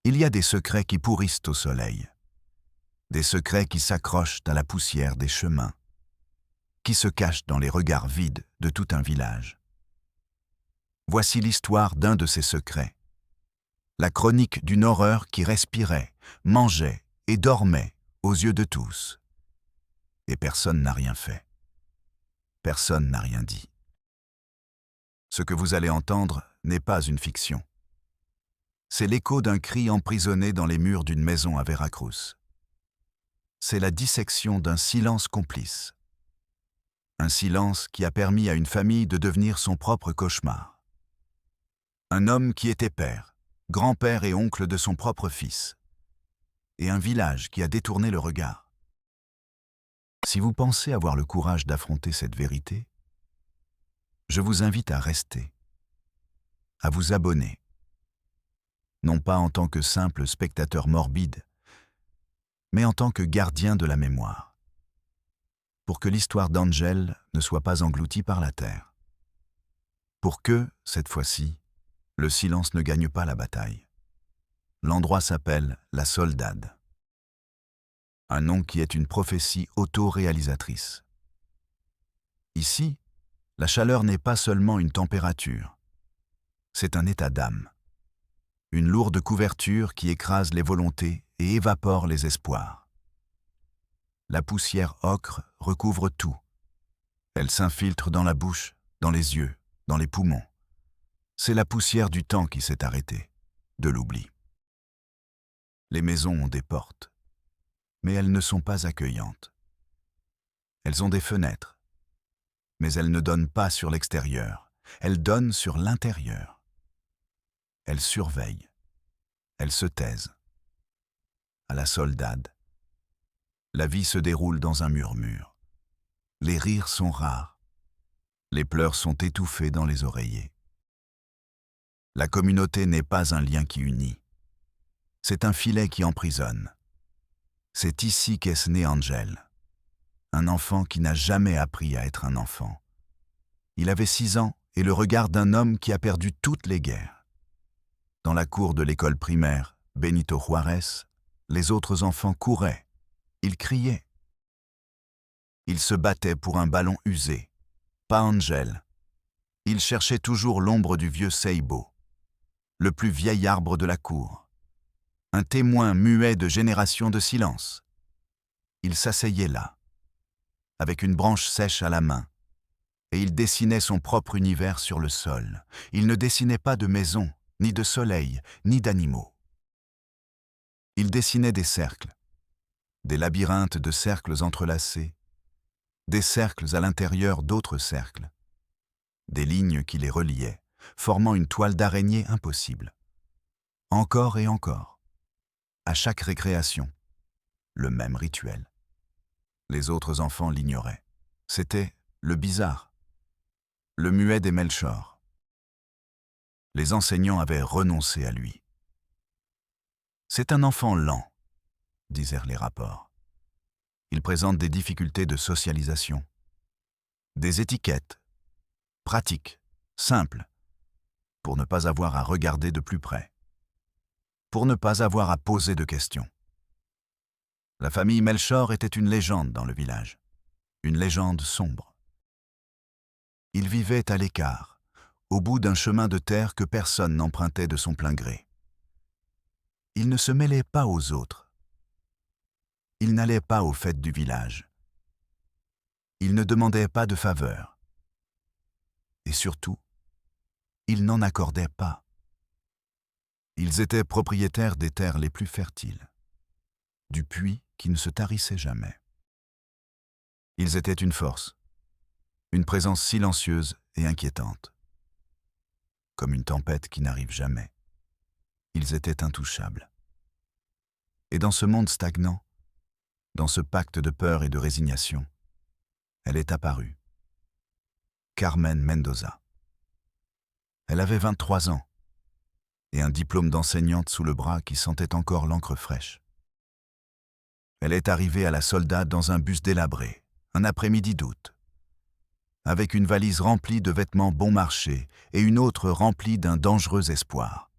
Il y a des secrets qui pourrissent au soleil, des secrets qui s'accrochent à la poussière des chemins, qui se cachent dans les regards vides de tout un village. Voici l'histoire d'un de ces secrets, la chronique d'une horreur qui respirait, mangeait et dormait aux yeux de tous. Et personne n'a rien fait. Personne n'a rien dit. Ce que vous allez entendre n'est pas une fiction. C'est l'écho d'un cri emprisonné dans les murs d'une maison à Veracruz. C'est la dissection d'un silence complice. Un silence qui a permis à une famille de devenir son propre cauchemar. Un homme qui était père, grand-père et oncle de son propre fils. Et un village qui a détourné le regard. Si vous pensez avoir le courage d'affronter cette vérité, je vous invite à rester, à vous abonner. Non pas en tant que simple spectateur morbide, mais en tant que gardien de la mémoire, pour que l'histoire d'Angel ne soit pas engloutie par la terre. Pour que, cette fois-ci, le silence ne gagne pas la bataille. L'endroit s'appelle la Soldad. Un nom qui est une prophétie auto-réalisatrice. Ici, la chaleur n'est pas seulement une température, c'est un état d'âme. Une lourde couverture qui écrase les volontés et évapore les espoirs. La poussière ocre recouvre tout. Elle s'infiltre dans la bouche, dans les yeux, dans les poumons. C'est la poussière du temps qui s'est arrêtée, de l'oubli. Les maisons ont des portes, mais elles ne sont pas accueillantes. Elles ont des fenêtres, mais elles ne donnent pas sur l'extérieur, elles donnent sur l'intérieur. Elles surveillent, elles se taisent. À la Soldad, la vie se déroule dans un murmure. Les rires sont rares, les pleurs sont étouffés dans les oreillers. La communauté n'est pas un lien qui unit, c'est un filet qui emprisonne. C'est ici qu'est né Angel, un enfant qui n'a jamais appris à être un enfant. Il avait 6 ans et le regard d'un homme qui a perdu toutes les guerres. Dans la cour de l'école primaire, Benito Juárez, les autres enfants couraient, ils criaient. Ils se battaient pour un ballon usé, pas Angel. Ils cherchaient toujours l'ombre du vieux Seibo, le plus vieil arbre de la cour. Un témoin muet de générations de silence. Il s'asseyait là, avec une branche sèche à la main, et il dessinait son propre univers sur le sol. Il ne dessinait pas de maison, ni de soleil, ni d'animaux. Il dessinait des cercles, des labyrinthes de cercles entrelacés, des cercles à l'intérieur d'autres cercles, des lignes qui les reliaient, formant une toile d'araignée impossible. Encore et encore. À chaque récréation, le même rituel. Les autres enfants l'ignoraient. C'était le bizarre, le muet des Melchor. Les enseignants avaient renoncé à lui. C'est un enfant lent, disaient les rapports. Il présente des difficultés de socialisation, des étiquettes, pratiques, simples, pour ne pas avoir à regarder de plus près. Pour ne pas avoir à poser de questions. La famille Melchor était une légende dans le village, une légende sombre. Ils vivaient à l'écart, au bout d'un chemin de terre que personne n'empruntait de son plein gré. Ils ne se mêlaient pas aux autres. Ils n'allaient pas aux fêtes du village. Ils ne demandaient pas de faveurs. Et surtout, ils n'en accordaient pas. Ils étaient propriétaires des terres les plus fertiles, du puits qui ne se tarissait jamais. Ils étaient une force, une présence silencieuse et inquiétante. Comme une tempête qui n'arrive jamais, ils étaient intouchables. Et dans ce monde stagnant, dans ce pacte de peur et de résignation, elle est apparue. Carmen Mendoza. Elle avait 23 ans. Et un diplôme d'enseignante sous le bras qui sentait encore l'encre fraîche. Elle est arrivée à la Soldad dans un bus délabré, un après-midi d'août, avec une valise remplie de vêtements bon marché et une autre remplie d'un dangereux espoir.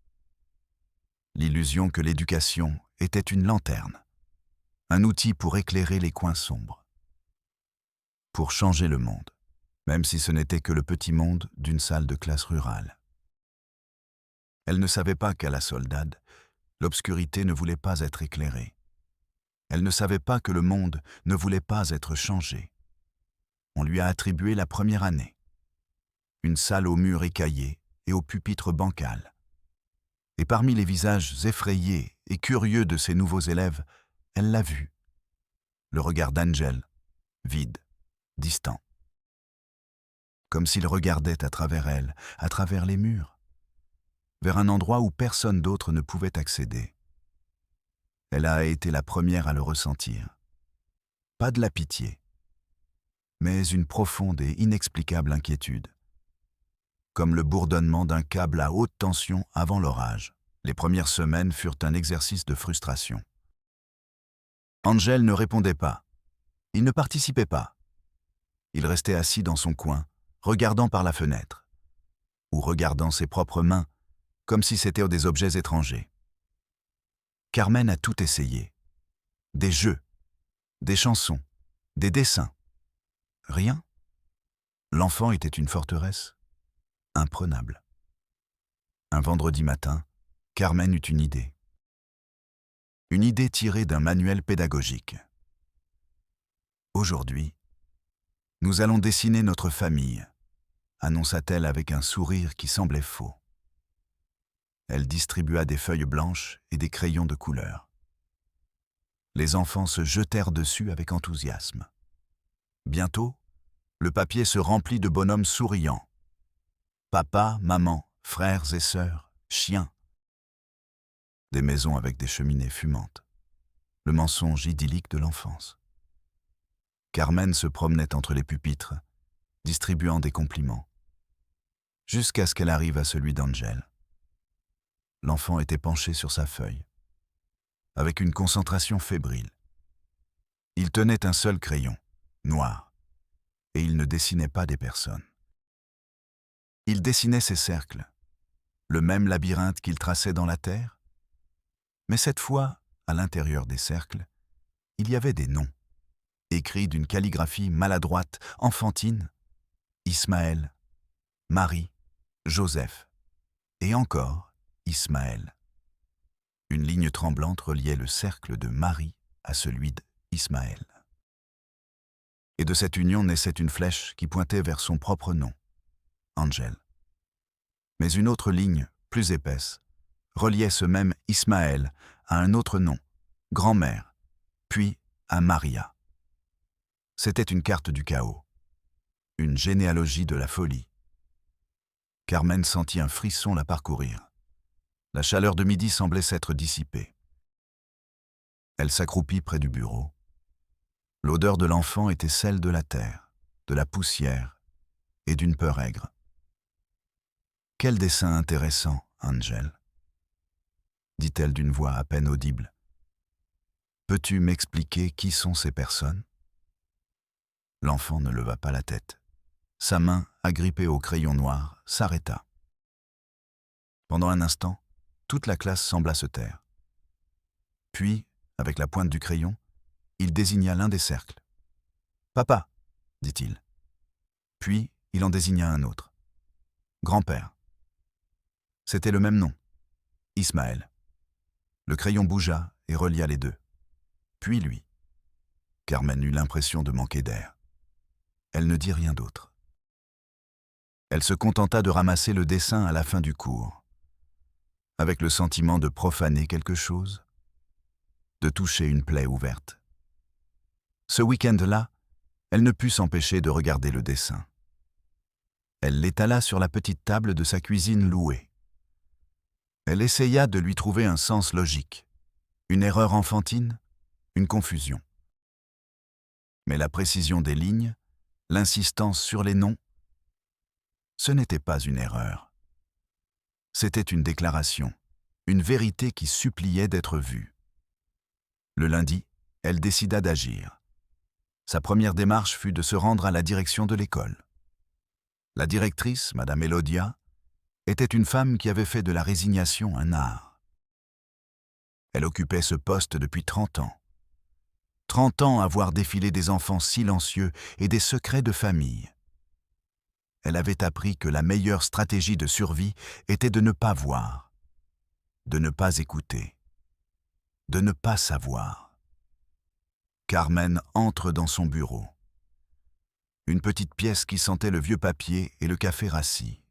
l'illusion que l'éducation était une lanterne, un outil pour éclairer les coins sombres, pour changer le monde, même si ce n'était que le petit monde d'une salle de classe rurale. Elle ne savait pas qu'à la Soldade, l'obscurité ne voulait pas être éclairée. Elle ne savait pas que le monde ne voulait pas être changé. On lui a attribué la première année. Une salle aux murs écaillés et au pupitre bancal. Et parmi les visages effrayés et curieux de ces nouveaux élèves, elle l'a vu. Le regard d'Angel, vide, distant. Comme s'il regardait à travers elle, à travers les murs, vers un endroit où personne d'autre ne pouvait accéder. Elle a été la première à le ressentir. Pas de la pitié, mais une profonde et inexplicable inquiétude. Comme le bourdonnement d'un câble à haute tension avant l'orage. Les premières semaines furent un exercice de frustration. Angel ne répondait pas. Il ne participait pas. Il restait assis dans son coin, regardant par la fenêtre, ou regardant ses propres mains, comme si c'étaient des objets étrangers. Carmen a tout essayé. Des jeux, des chansons, des dessins. Rien. L'enfant était une forteresse, imprenable. Un vendredi matin, Carmen eut une idée. Une idée tirée d'un manuel pédagogique. Aujourd'hui, nous allons dessiner notre famille, annonça-t-elle avec un sourire qui semblait faux. Elle distribua des feuilles blanches et des crayons de couleur. Les enfants se jetèrent dessus avec enthousiasme. Bientôt, le papier se remplit de bonhommes souriants. Papa, maman, frères et sœurs, chiens. Des maisons avec des cheminées fumantes. Le mensonge idyllique de l'enfance. Carmen se promenait entre les pupitres, distribuant des compliments, jusqu'à ce qu'elle arrive à celui d'Angel. L'enfant était penché sur sa feuille, avec une concentration fébrile. Il tenait un seul crayon, noir, et il ne dessinait pas des personnes. Il dessinait ses cercles, le même labyrinthe qu'il traçait dans la terre, mais cette fois, à l'intérieur des cercles, il y avait des noms, écrits d'une calligraphie maladroite, enfantine, Ismaël, Marie, Joseph, et encore Ismaël. Une ligne tremblante reliait le cercle de Marie à celui d'Ismaël. Et de cette union naissait une flèche qui pointait vers son propre nom, Angel. Mais une autre ligne, plus épaisse, reliait ce même Ismaël à un autre nom, grand-mère, puis à Maria. C'était une carte du chaos, une généalogie de la folie. Carmen sentit un frisson la parcourir. La chaleur de midi semblait s'être dissipée. Elle s'accroupit près du bureau. L'odeur de l'enfant était celle de la terre, de la poussière et d'une peur aigre. « Quel dessin intéressant, Angel !» dit-elle d'une voix à peine audible. « Peux-tu m'expliquer qui sont ces personnes ?» L'enfant ne leva pas la tête. Sa main, agrippée au crayon noir, s'arrêta. Pendant un instant, toute la classe sembla se taire. Puis, avec la pointe du crayon, il désigna l'un des cercles. « Papa !» dit-il. Puis, il en désigna un autre. « Grand-père !» C'était le même nom, Ismaël. Le crayon bougea et relia les deux. Puis lui. Carmen eut l'impression de manquer d'air. Elle ne dit rien d'autre. Elle se contenta de ramasser le dessin à la fin du cours, avec le sentiment de profaner quelque chose, de toucher une plaie ouverte. Ce week-end-là, elle ne put s'empêcher de regarder le dessin. Elle l'étala sur la petite table de sa cuisine louée. Elle essaya de lui trouver un sens logique, une erreur enfantine, une confusion. Mais la précision des lignes, l'insistance sur les noms, ce n'était pas une erreur. C'était une déclaration, une vérité qui suppliait d'être vue. Le lundi, elle décida d'agir. Sa première démarche fut de se rendre à la direction de l'école. La directrice, Madame Elodia, était une femme qui avait fait de la résignation un art. Elle occupait ce poste depuis 30 ans. 30 ans à voir défiler des enfants silencieux et des secrets de famille. Elle avait appris que la meilleure stratégie de survie était de ne pas voir, de ne pas écouter, de ne pas savoir. Carmen entre dans son bureau. Une petite pièce qui sentait le vieux papier et le café rassis.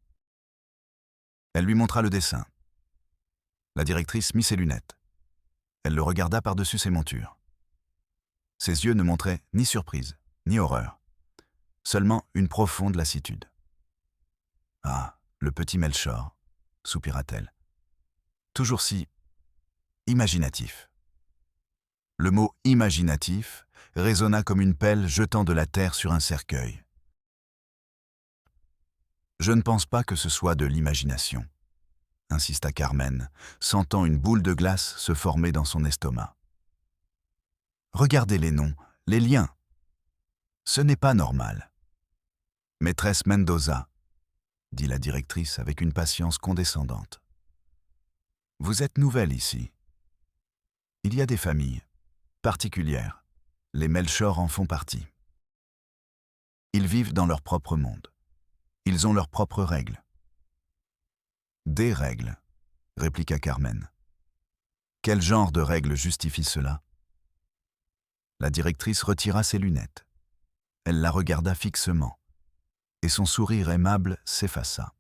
Elle lui montra le dessin. La directrice mit ses lunettes. Elle le regarda par-dessus ses montures. Ses yeux ne montraient ni surprise, ni horreur, seulement une profonde lassitude. « Ah, le petit Melchor », soupira-t-elle. « Toujours si imaginatif. » Le mot « imaginatif » résonna comme une pelle jetant de la terre sur un cercueil. « Je ne pense pas que ce soit de l'imagination », insista Carmen, sentant une boule de glace se former dans son estomac. « Regardez les noms, les liens. Ce n'est pas normal. »« Maîtresse Mendoza », dit la directrice avec une patience condescendante. « Vous êtes nouvelle ici. Il y a des familles particulières. Les Melchor en font partie. Ils vivent dans leur propre monde. Ils ont leurs propres règles. »« Des règles », répliqua Carmen. « Quel genre de règles justifie cela ?» La directrice retira ses lunettes. Elle la regarda fixement, et son sourire aimable s'effaça.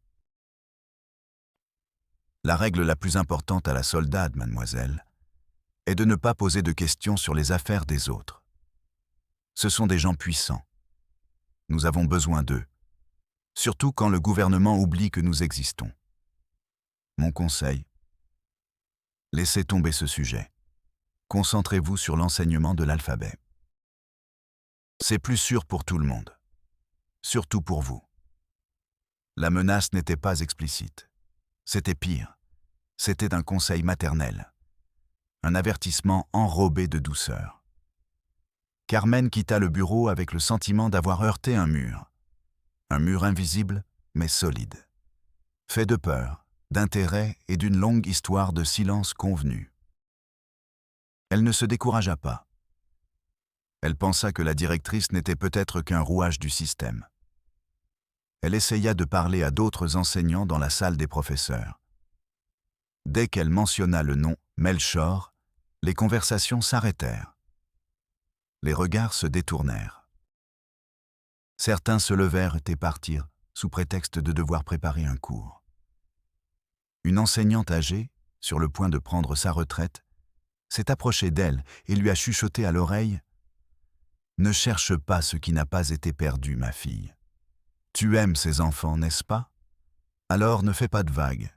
« La règle la plus importante à la soldade, mademoiselle, est de ne pas poser de questions sur les affaires des autres. Ce sont des gens puissants. Nous avons besoin d'eux, surtout quand le gouvernement oublie que nous existons. Mon conseil, laissez tomber ce sujet. Concentrez-vous sur l'enseignement de l'alphabet. C'est plus sûr pour tout le monde, surtout pour vous. » La menace n'était pas explicite. C'était pire. C'était un conseil maternel. Un avertissement enrobé de douceur. Carmen quitta le bureau avec le sentiment d'avoir heurté un mur. Un mur invisible, mais solide. Fait de peur, d'intérêt et d'une longue histoire de silence convenu. Elle ne se découragea pas. Elle pensa que la directrice n'était peut-être qu'un rouage du système. Elle essaya de parler à d'autres enseignants dans la salle des professeurs. Dès qu'elle mentionna le nom Melchor, les conversations s'arrêtèrent. Les regards se détournèrent. Certains se levèrent et partirent sous prétexte de devoir préparer un cours. Une enseignante âgée, sur le point de prendre sa retraite, s'est approchée d'elle et lui a chuchoté à l'oreille « Ne cherche pas ce qui n'a pas été perdu, ma fille. Tu aimes ces enfants, n'est-ce pas? Alors ne fais pas de vagues.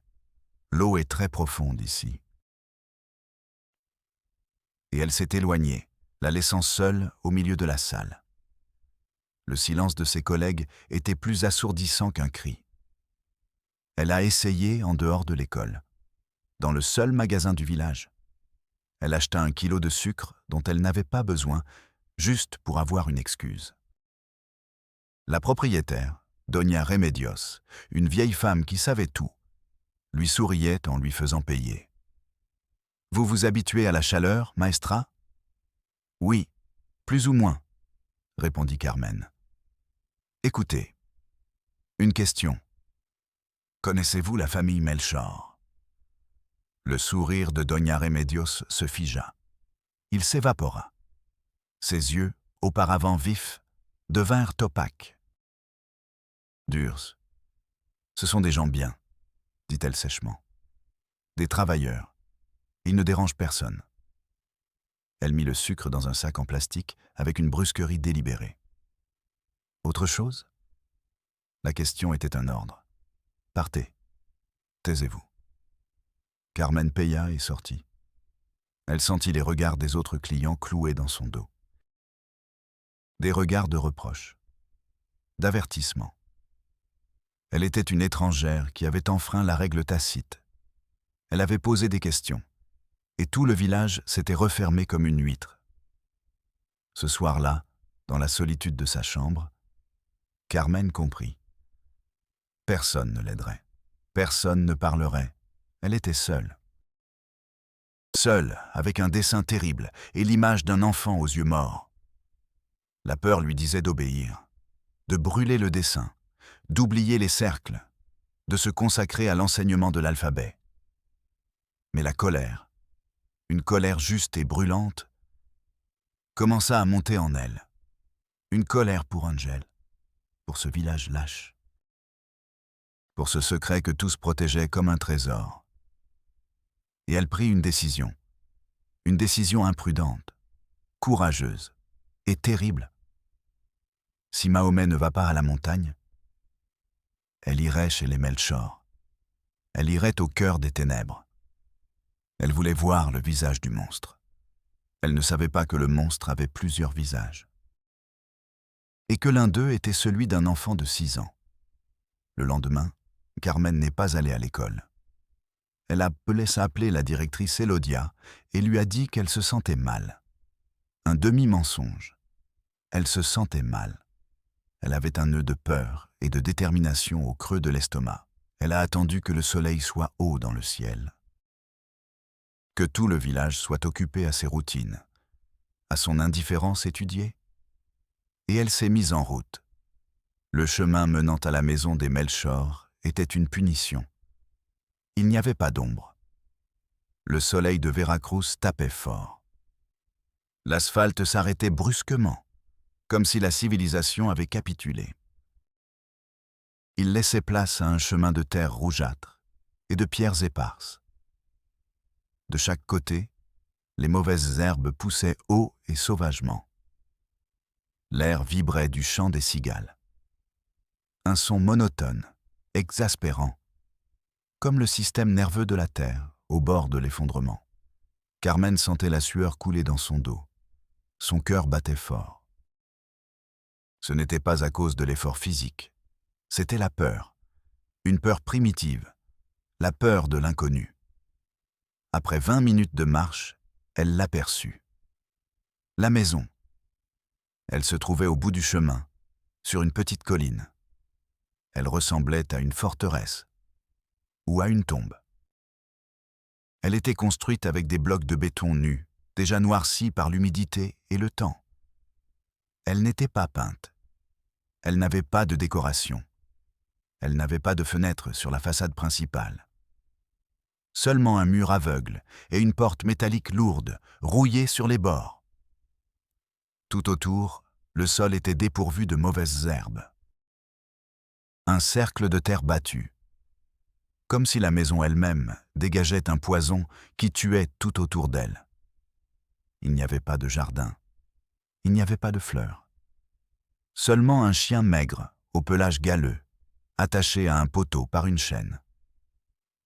L'eau est très profonde ici. » Et elle s'est éloignée, la laissant seule au milieu de la salle. Le silence de ses collègues était plus assourdissant qu'un cri. Elle a essayé en dehors de l'école, dans le seul magasin du village. Elle acheta 1 kilo de sucre dont elle n'avait pas besoin, juste pour avoir une excuse. La propriétaire, Doña Remedios, une vieille femme qui savait tout, lui souriait en lui faisant payer. « Vous vous habituez à la chaleur, maestra ?»« Oui, plus ou moins, » répondit Carmen. « Écoutez, une question. Connaissez-vous la famille Melchor ?» Le sourire de Doña Remedios se figea. Il s'évapora. Ses yeux, auparavant vifs, devinrent opaques. « Durs. Ce sont des gens bien, » dit-elle sèchement. « Des travailleurs. Ils ne dérangent personne. » Elle mit le sucre dans un sac en plastique avec une brusquerie délibérée. « Autre chose ?» La question était un ordre. « Partez. Taisez-vous. » Carmen paya et sortit. Elle sentit les regards des autres clients cloués dans son dos. Des regards de reproche, d'avertissement. Elle était une étrangère qui avait enfreint la règle tacite. Elle avait posé des questions, et tout le village s'était refermé comme une huître. Ce soir-là, dans la solitude de sa chambre, Carmen comprit. Personne ne l'aiderait. Personne ne parlerait. Elle était seule. seul, avec un dessin terrible et l'image d'un enfant aux yeux morts. La peur lui disait d'obéir, de brûler le dessin, d'oublier les cercles, de se consacrer à l'enseignement de l'alphabet. Mais la colère, une colère juste et brûlante, commença à monter en elle. Une colère pour Angel, pour ce village lâche, pour ce secret que tous protégeaient comme un trésor. Et elle prit une décision imprudente, courageuse et terrible. Si Mahomet ne va pas à la montagne, elle irait chez les Melchor. Elle irait au cœur des ténèbres. Elle voulait voir le visage du monstre. Elle ne savait pas que le monstre avait plusieurs visages. Et que l'un d'eux était celui d'un enfant de 6 ans. Le lendemain, Carmen n'est pas allée à l'école. Elle laisse appeler la directrice Elodia et lui a dit qu'elle se sentait mal. Un demi-mensonge. Elle se sentait mal. Elle avait un nœud de peur et de détermination au creux de l'estomac. Elle a attendu que le soleil soit haut dans le ciel. Que tout le village soit occupé à ses routines, à son indifférence étudiée. Et elle s'est mise en route. Le chemin menant à la maison des Melchor était une punition. Il n'y avait pas d'ombre. Le soleil de Veracruz tapait fort. L'asphalte s'arrêtait brusquement, comme si la civilisation avait capitulé. Il laissait place à un chemin de terre rougeâtre et de pierres éparses. De chaque côté, les mauvaises herbes poussaient haut et sauvagement. L'air vibrait du chant des cigales. Un son monotone, exaspérant, comme le système nerveux de la terre, au bord de l'effondrement. Carmen sentait la sueur couler dans son dos. Son cœur battait fort. Ce n'était pas à cause de l'effort physique. C'était la peur. Une peur primitive. La peur de l'inconnu. Après 20 minutes de marche, elle l'aperçut. La maison. Elle se trouvait au bout du chemin, sur une petite colline. Elle ressemblait à une forteresse ou à une tombe. Elle était construite avec des blocs de béton nus, déjà noircis par l'humidité et le temps. Elle n'était pas peinte. Elle n'avait pas de décoration. Elle n'avait pas de fenêtre sur la façade principale. Seulement un mur aveugle et une porte métallique lourde, rouillée sur les bords. Tout autour, le sol était dépourvu de mauvaises herbes. Un cercle de terre battue, comme si la maison elle-même dégageait un poison qui tuait tout autour d'elle. Il n'y avait pas de jardin, il n'y avait pas de fleurs. Seulement un chien maigre, au pelage galeux, attaché à un poteau par une chaîne.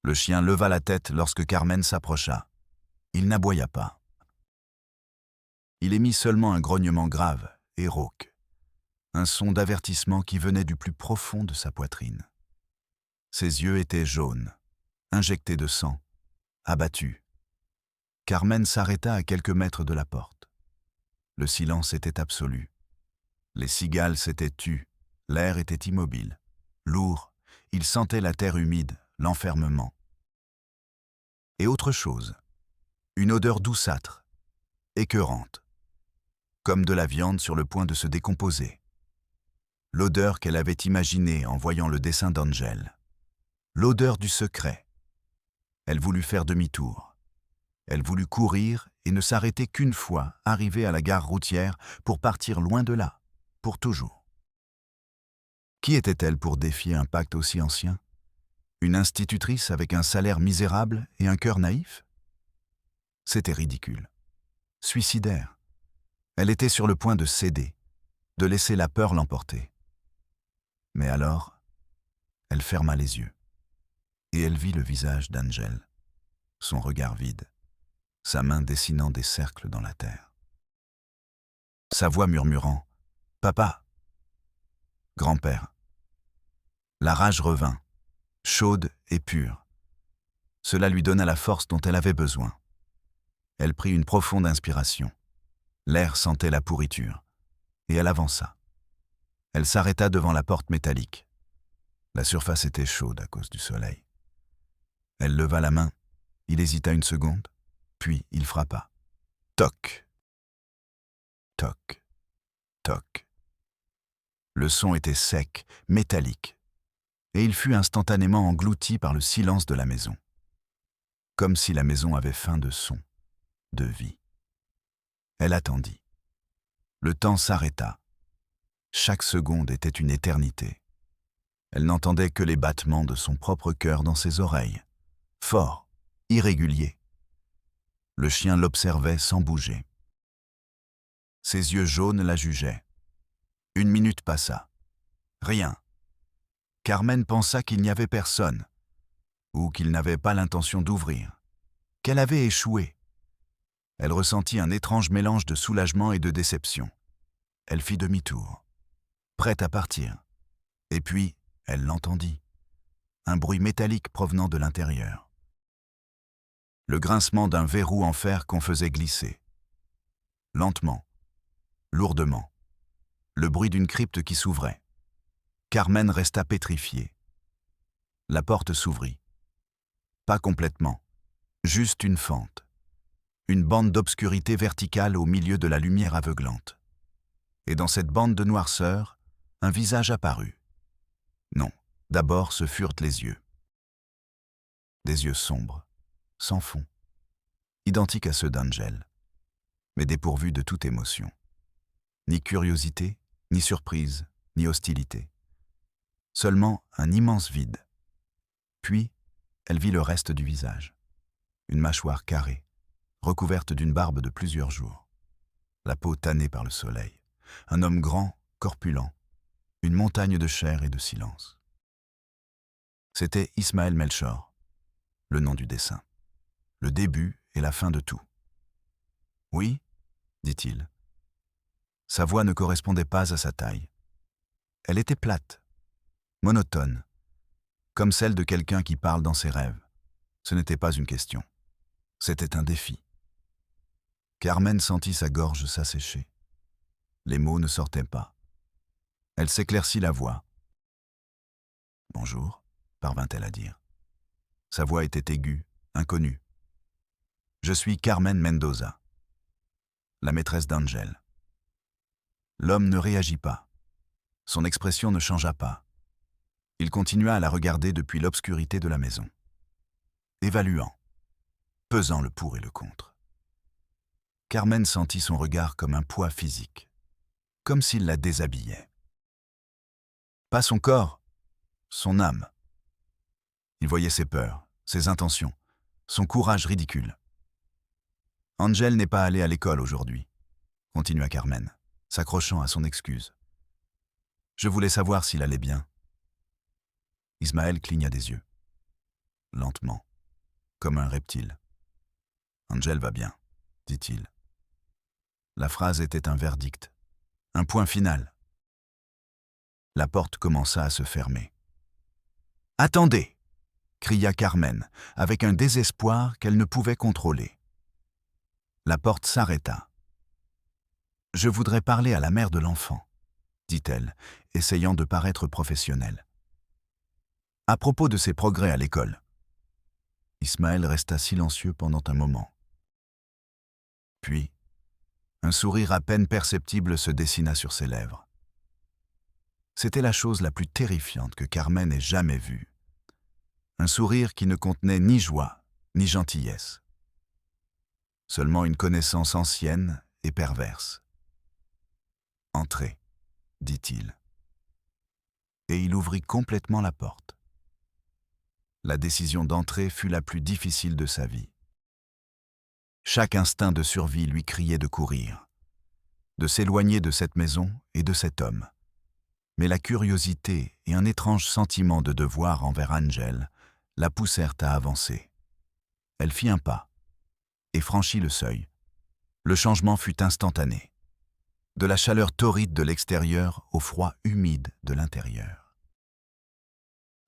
Le chien leva la tête lorsque Carmen s'approcha. Il n'aboya pas. Il émit seulement un grognement grave et rauque, un son d'avertissement qui venait du plus profond de sa poitrine. Ses yeux étaient jaunes, injectés de sang, abattus. Carmen s'arrêta à quelques mètres de la porte. Le silence était absolu. Les cigales s'étaient tues, l'air était immobile, lourd, il sentait la terre humide, l'enfermement. Et autre chose, une odeur douceâtre, écœurante, comme de la viande sur le point de se décomposer. L'odeur qu'elle avait imaginée en voyant le dessin d'Angel. L'odeur du secret. Elle voulut faire demi-tour. Elle voulut courir et ne s'arrêter qu'une fois arrivée à la gare routière pour partir loin de là, pour toujours. Qui était-elle pour défier un pacte aussi ancien? Une institutrice avec un salaire misérable et un cœur naïf? C'était ridicule. Suicidaire. Elle était sur le point de céder, de laisser la peur l'emporter. Mais alors, elle ferma les yeux. Et elle vit le visage d'Angel, son regard vide, sa main dessinant des cercles dans la terre. Sa voix murmurant « Papa !»« Grand-père !» La rage revint, chaude et pure. Cela lui donna la force dont elle avait besoin. Elle prit une profonde inspiration. L'air sentait la pourriture, et elle avança. Elle s'arrêta devant la porte métallique. La surface était chaude à cause du soleil. Elle leva la main, il hésita une seconde, Puis il frappa. Toc, toc, toc. Le son était sec, métallique, et il fut instantanément englouti par le silence de la maison. Comme si la maison avait faim de son, de vie. Elle attendit. Le temps s'arrêta. Chaque seconde était une éternité. Elle n'entendait que les battements de son propre cœur dans ses oreilles, forts, irréguliers. Le chien l'observait sans bouger. Ses yeux jaunes la jugeaient. 1 minute passa. Rien. Carmen pensa qu'il n'y avait personne, ou qu'il n'avait pas l'intention d'ouvrir, qu'elle avait échoué. Elle ressentit un étrange mélange de soulagement et de déception. Elle fit demi-tour, prête à partir. Et puis, elle l'entendit. Un bruit métallique provenant de l'intérieur. Le grincement d'un verrou en fer qu'on faisait glisser. Lentement, lourdement. Le bruit d'une crypte qui s'ouvrait. Carmen resta pétrifiée. La porte s'ouvrit. Pas complètement, juste une fente. Une bande d'obscurité verticale au milieu de la lumière aveuglante. Et dans cette bande de noirceur, un visage apparut. Non, d'abord ce furent les yeux. Des yeux sombres, sans fond, identiques à ceux d'Angel, mais dépourvus de toute émotion. Ni curiosité, ni surprise, ni hostilité. Seulement un immense vide. Puis, elle vit le reste du visage. Une mâchoire carrée, recouverte d'une barbe de plusieurs jours. La peau tannée par le soleil. Un homme grand, corpulent. Une montagne de chair et de silence. C'était Ismaël Melchor, le nom du dessin. Le début et la fin de tout. « Oui » dit-il. Sa voix ne correspondait pas à sa taille. Elle était plate, monotone, comme celle de quelqu'un qui parle dans ses rêves. Ce n'était pas une question. C'était un défi. Carmen sentit sa gorge s'assécher. Les mots ne sortaient pas. Elle s'éclaircit la voix. « Bonjour », parvint-elle à dire. Sa voix était aiguë, inconnue. « Je suis Carmen Mendoza, la maîtresse d'Angel. » L'homme ne réagit pas. Son expression ne changea pas. Il continua à la regarder depuis l'obscurité de la maison. Évaluant, pesant le pour et le contre. Carmen sentit son regard comme un poids physique, comme s'il la déshabillait. Pas son corps, son âme. Il voyait ses peurs, ses intentions, son courage ridicule. « Angel n'est pas allé à l'école aujourd'hui », continua Carmen, s'accrochant à son excuse. « Je voulais savoir s'il allait bien. » Ismaël cligna des yeux. Lentement, comme un reptile. « Angel va bien, » dit-il. La phrase était un verdict, un point final. La porte commença à se fermer. « Attendez !» cria Carmen, avec un désespoir qu'elle ne pouvait contrôler. La porte s'arrêta. « Je voudrais parler à la mère de l'enfant, » dit-elle, essayant de paraître professionnelle. « À propos de ses progrès à l'école. » Ismaël resta silencieux pendant un moment. Puis, un sourire à peine perceptible se dessina sur ses lèvres. C'était la chose la plus terrifiante que Carmen ait jamais vue. Un sourire qui ne contenait ni joie, ni gentillesse. Seulement une connaissance ancienne et perverse. « Entrez », dit-il. Et il ouvrit complètement la porte. La décision d'entrer fut la plus difficile de sa vie. Chaque instinct de survie lui criait de courir, de s'éloigner de cette maison et de cet homme. Mais la curiosité et un étrange sentiment de devoir envers Angel la poussèrent à avancer. Elle fit un pas et franchit le seuil. Le changement fut instantané. De la chaleur torride de l'extérieur au froid humide de l'intérieur.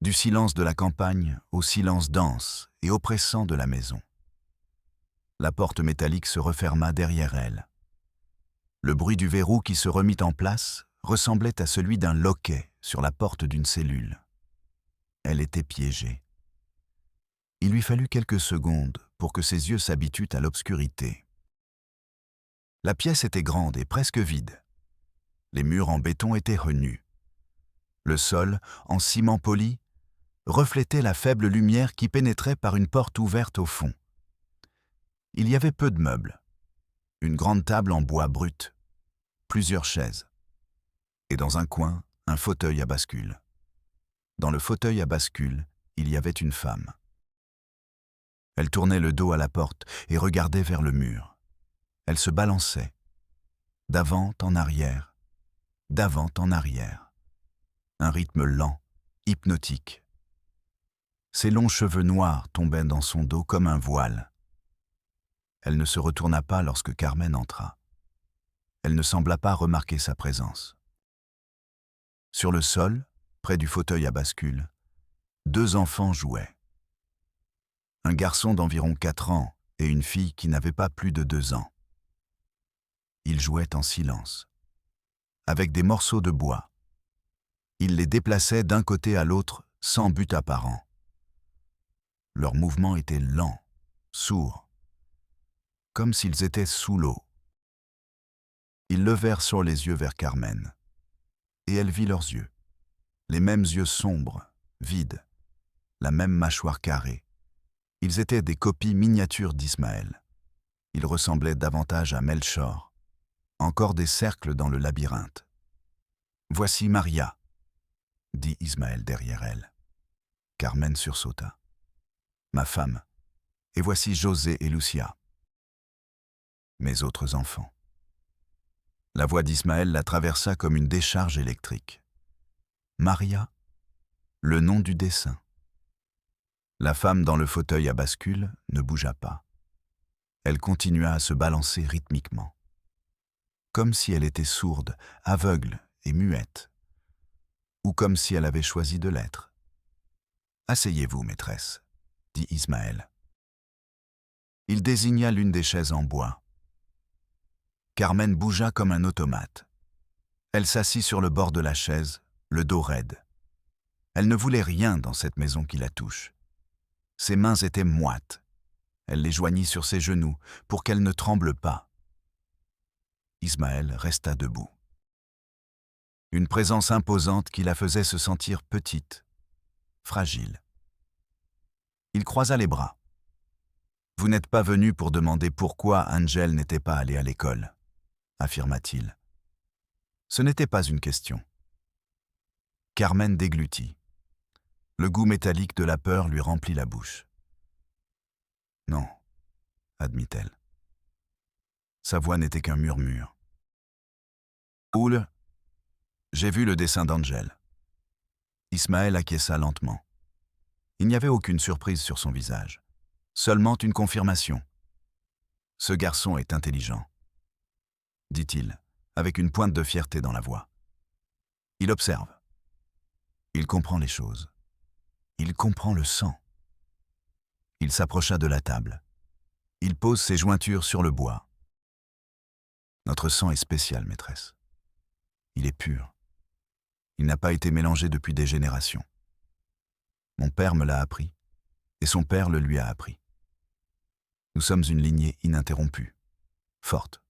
Du silence de la campagne au silence dense et oppressant de la maison. La porte métallique se referma derrière elle. Le bruit du verrou qui se remit en place ressemblait à celui d'un loquet sur la porte d'une cellule. Elle était piégée. Il lui fallut quelques secondes pour que ses yeux s'habituent à l'obscurité. La pièce était grande et presque vide. Les murs en béton étaient renus. Le sol, en ciment poli, reflétait la faible lumière qui pénétrait par une porte ouverte au fond. Il y avait peu de meubles. Une grande table en bois brut, plusieurs chaises. Et dans un coin, un fauteuil à bascule. Dans le fauteuil à bascule, il y avait une femme. Elle tournait le dos à la porte et regardait vers le mur. Elle se balançait, d'avant en arrière, d'avant en arrière. Un rythme lent, hypnotique. Ses longs cheveux noirs tombaient dans son dos comme un voile. Elle ne se retourna pas lorsque Carmen entra. Elle ne sembla pas remarquer sa présence. Sur le sol, près du fauteuil à bascule, 2 enfants jouaient. Un garçon d'environ 4 ans et une fille qui n'avait pas plus de 2 ans. Ils jouaient en silence, avec des morceaux de bois. Ils les déplaçaient d'un côté à l'autre sans but apparent. Leurs mouvements étaient lents, sourds, comme s'ils étaient sous l'eau. Ils levèrent sur les yeux vers Carmen, et elle vit leurs yeux, les mêmes yeux sombres, vides, la même mâchoire carrée. Ils étaient des copies miniatures d'Ismaël. Ils ressemblaient davantage à Melchor. Encore des cercles dans le labyrinthe. « Voici Maria », dit Ismaël derrière elle. Carmen sursauta. « Ma femme. Et voici José et Lucia. Mes autres enfants. » La voix d'Ismaël la traversa comme une décharge électrique. Maria, le nom du dessin. La femme dans le fauteuil à bascule ne bougea pas. Elle continua à se balancer rythmiquement, comme si elle était sourde, aveugle et muette, ou comme si elle avait choisi de l'être. « Asseyez-vous, maîtresse, » dit Ismaël. Il désigna l'une des chaises en bois. Carmen bougea comme un automate. Elle s'assit sur le bord de la chaise, le dos raide. Elle ne voulait rien dans cette maison qui la touche. Ses mains étaient moites. Elle les joignit sur ses genoux pour qu'elle ne tremble pas. Ismaël resta debout. Une présence imposante qui la faisait se sentir petite, fragile. Il croisa les bras. « Vous n'êtes pas venu pour demander pourquoi Angel n'était pas allé à l'école, » affirma-t-il. Ce n'était pas une question. Carmen déglutit. Le goût métallique de la peur lui remplit la bouche. « Non, » admit-elle. Sa voix n'était qu'un murmure. « Oul, j'ai vu le dessin d'Angel. » Ismaël acquiesça lentement. Il n'y avait aucune surprise sur son visage, seulement une confirmation. « Ce garçon est intelligent, » dit-il, avec une pointe de fierté dans la voix. Il observe. Il comprend les choses. Il comprend le sang. Il s'approcha de la table. Il pose ses jointures sur le bois. Notre sang est spécial, maîtresse. Il est pur. Il n'a pas été mélangé depuis des générations. Mon père me l'a appris, et son père le lui a appris. Nous sommes une lignée ininterrompue, forte,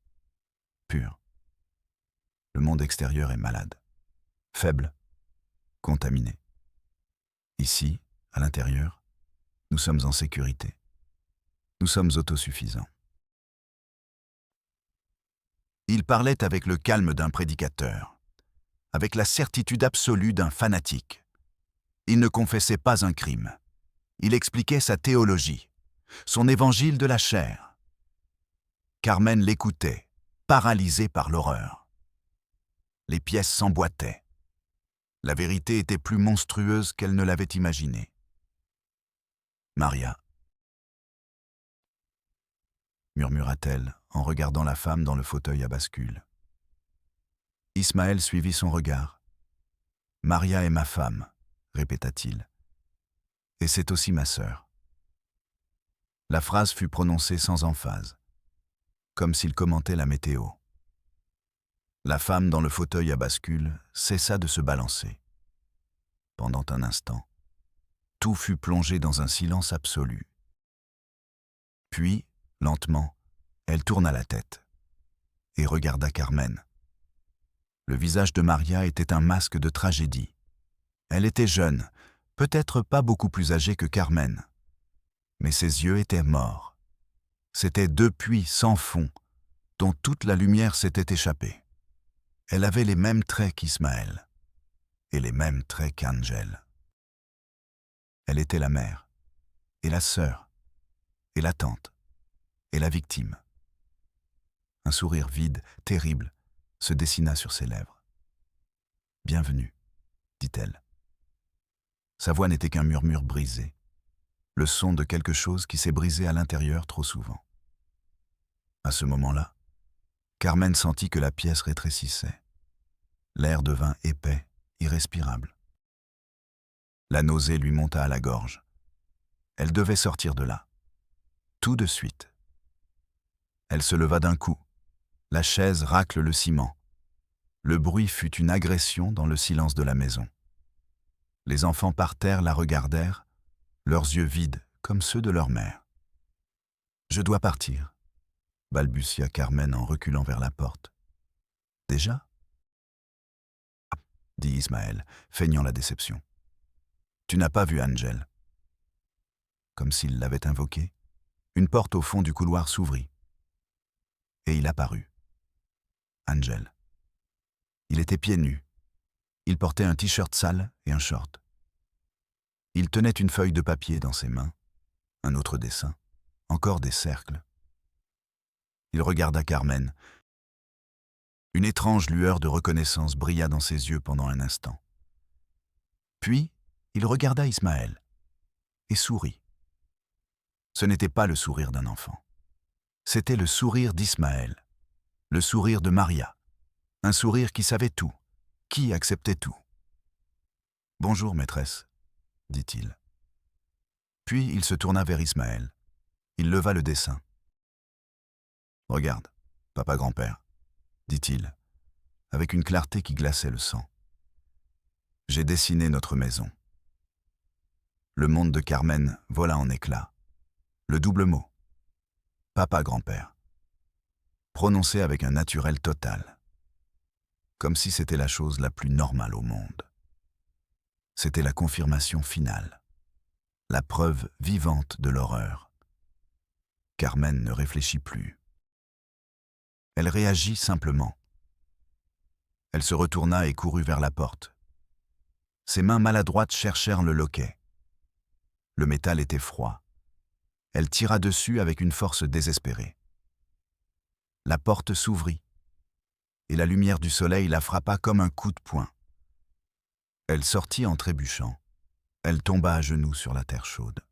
pure. Le monde extérieur est malade, faible, contaminé. Ici, à l'intérieur, nous sommes en sécurité. Nous sommes autosuffisants. Il parlait avec le calme d'un prédicateur, avec la certitude absolue d'un fanatique. Il ne confessait pas un crime. Il expliquait sa théologie, son évangile de la chair. Carmen l'écoutait, paralysée par l'horreur. Les pièces s'emboîtaient. La vérité était plus monstrueuse qu'elle ne l'avait imaginée. Maria, murmura-t-elle en regardant la femme dans le fauteuil à bascule. Ismaël suivit son regard. Maria est ma femme, répéta-t-il. Et c'est aussi ma sœur. La phrase fut prononcée sans emphase, comme s'il commentait la météo. La femme dans le fauteuil à bascule cessa de se balancer. Pendant un instant, tout fut plongé dans un silence absolu. Puis, lentement, elle tourna la tête et regarda Carmen. Le visage de Maria était un masque de tragédie. Elle était jeune, peut-être pas beaucoup plus âgée que Carmen, mais ses yeux étaient morts. C'étaient deux puits sans fond, dont toute la lumière s'était échappée. Elle avait les mêmes traits qu'Ismaël, et les mêmes traits qu'Angel. Elle était la mère, et la sœur, et la tante, et la victime. Un sourire vide, terrible, se dessina sur ses lèvres. « Bienvenue », dit-elle. Sa voix n'était qu'un murmure brisé, le son de quelque chose qui s'est brisé à l'intérieur trop souvent. À ce moment-là, Carmen sentit que la pièce rétrécissait. L'air devint épais, irrespirable. La nausée lui monta à la gorge. Elle devait sortir de là. Tout de suite. Elle se leva d'un coup. La chaise racle le ciment. Le bruit fut une agression dans le silence de la maison. Les enfants par terre la regardèrent, leurs yeux vides comme ceux de leur mère. « Je dois partir », balbutia Carmen en reculant vers la porte. « Déjà ?» dit Ismaël, feignant la déception. « Tu n'as pas vu Angel ?» Comme s'il l'avait invoqué, une porte au fond du couloir s'ouvrit. Et il apparut. Angel. Il était pieds nus. Il portait un t-shirt sale et un short. Il tenait une feuille de papier dans ses mains, un autre dessin, encore des cercles. Il regarda Carmen. Une étrange lueur de reconnaissance brilla dans ses yeux pendant un instant. Puis, il regarda Ismaël et sourit. Ce n'était pas le sourire d'un enfant. C'était le sourire d'Ismaël, le sourire de Maria, un sourire qui savait tout, qui acceptait tout. « Bonjour, maîtresse », dit-il. Puis il se tourna vers Ismaël. Il leva le dessin. « Regarde, papa grand-père », dit-il, avec une clarté qui glaçait le sang. « J'ai dessiné notre maison. » Le monde de Carmen vola en éclats. Le double mot. Papa grand-père. Prononcé avec un naturel total. Comme si c'était la chose la plus normale au monde. C'était la confirmation finale. La preuve vivante de l'horreur. Carmen ne réfléchit plus. Elle réagit simplement. Elle se retourna et courut vers la porte. Ses mains maladroites cherchèrent le loquet. Le métal était froid. Elle tira dessus avec une force désespérée. La porte s'ouvrit, et la lumière du soleil la frappa comme un coup de poing. Elle sortit en trébuchant. Elle tomba à genoux sur la terre chaude.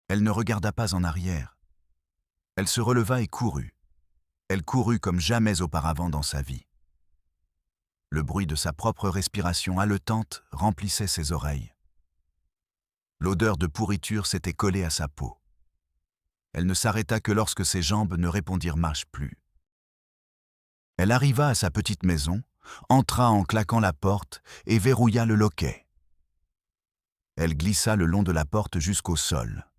Elle ne regarda pas en arrière. Elle se releva et courut. Elle courut comme jamais auparavant dans sa vie. Le bruit de sa propre respiration haletante remplissait ses oreilles. L'odeur de pourriture s'était collée à sa peau. Elle ne s'arrêta que lorsque ses jambes ne répondirent marche plus. Elle arriva à sa petite maison, entra en claquant la porte et verrouilla le loquet. Elle glissa le long de la porte jusqu'au sol.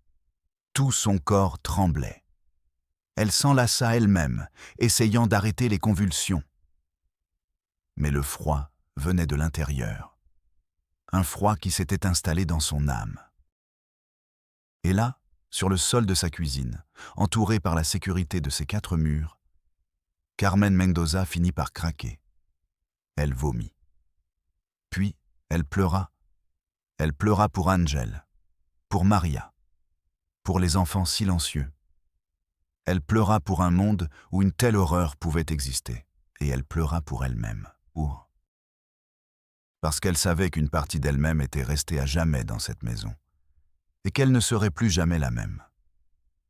Tout son corps tremblait. Elle s'enlaça elle-même, essayant d'arrêter les convulsions. Mais le froid venait de l'intérieur. Un froid qui s'était installé dans son âme. Et là, sur le sol de sa cuisine, entourée par la sécurité de ses 4 murs, Carmen Mendoza finit par craquer. Elle vomit. Puis, elle pleura. Elle pleura pour Angel, pour Maria, pour les enfants silencieux. Elle pleura pour un monde où une telle horreur pouvait exister, et elle pleura pour elle-même, parce qu'elle savait qu'une partie d'elle-même était restée à jamais dans cette maison, et qu'elle ne serait plus jamais la même.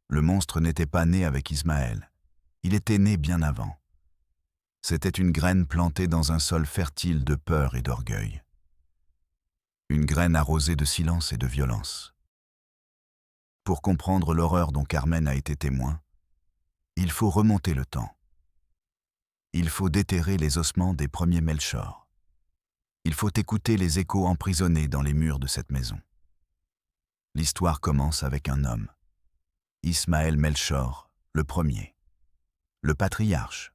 Le monstre n'était pas né avec Ismaël, il était né bien avant. C'était une graine plantée dans un sol fertile de peur et d'orgueil. Une graine arrosée de silence et de violence. Pour comprendre l'horreur dont Carmen a été témoin, il faut remonter le temps. Il faut déterrer les ossements des premiers Melchor. Il faut écouter les échos emprisonnés dans les murs de cette maison. L'histoire commence avec un homme. Ismaël Melchor, le premier. Le patriarche.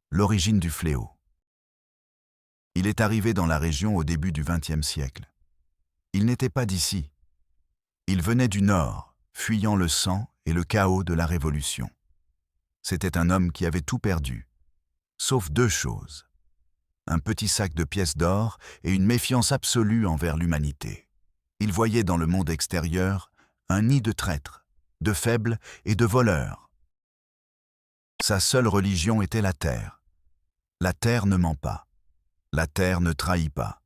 L'origine du fléau. Il est arrivé dans la région au début du XXe siècle. Il n'était pas d'ici. Il venait du nord, fuyant le sang et le chaos de la Révolution. C'était un homme qui avait tout perdu, sauf deux choses. Un petit sac de pièces d'or et une méfiance absolue envers l'humanité. Il voyait dans le monde extérieur un nid de traîtres, de faibles et de voleurs. Sa seule religion était la terre. La terre ne ment pas. La terre ne trahit pas.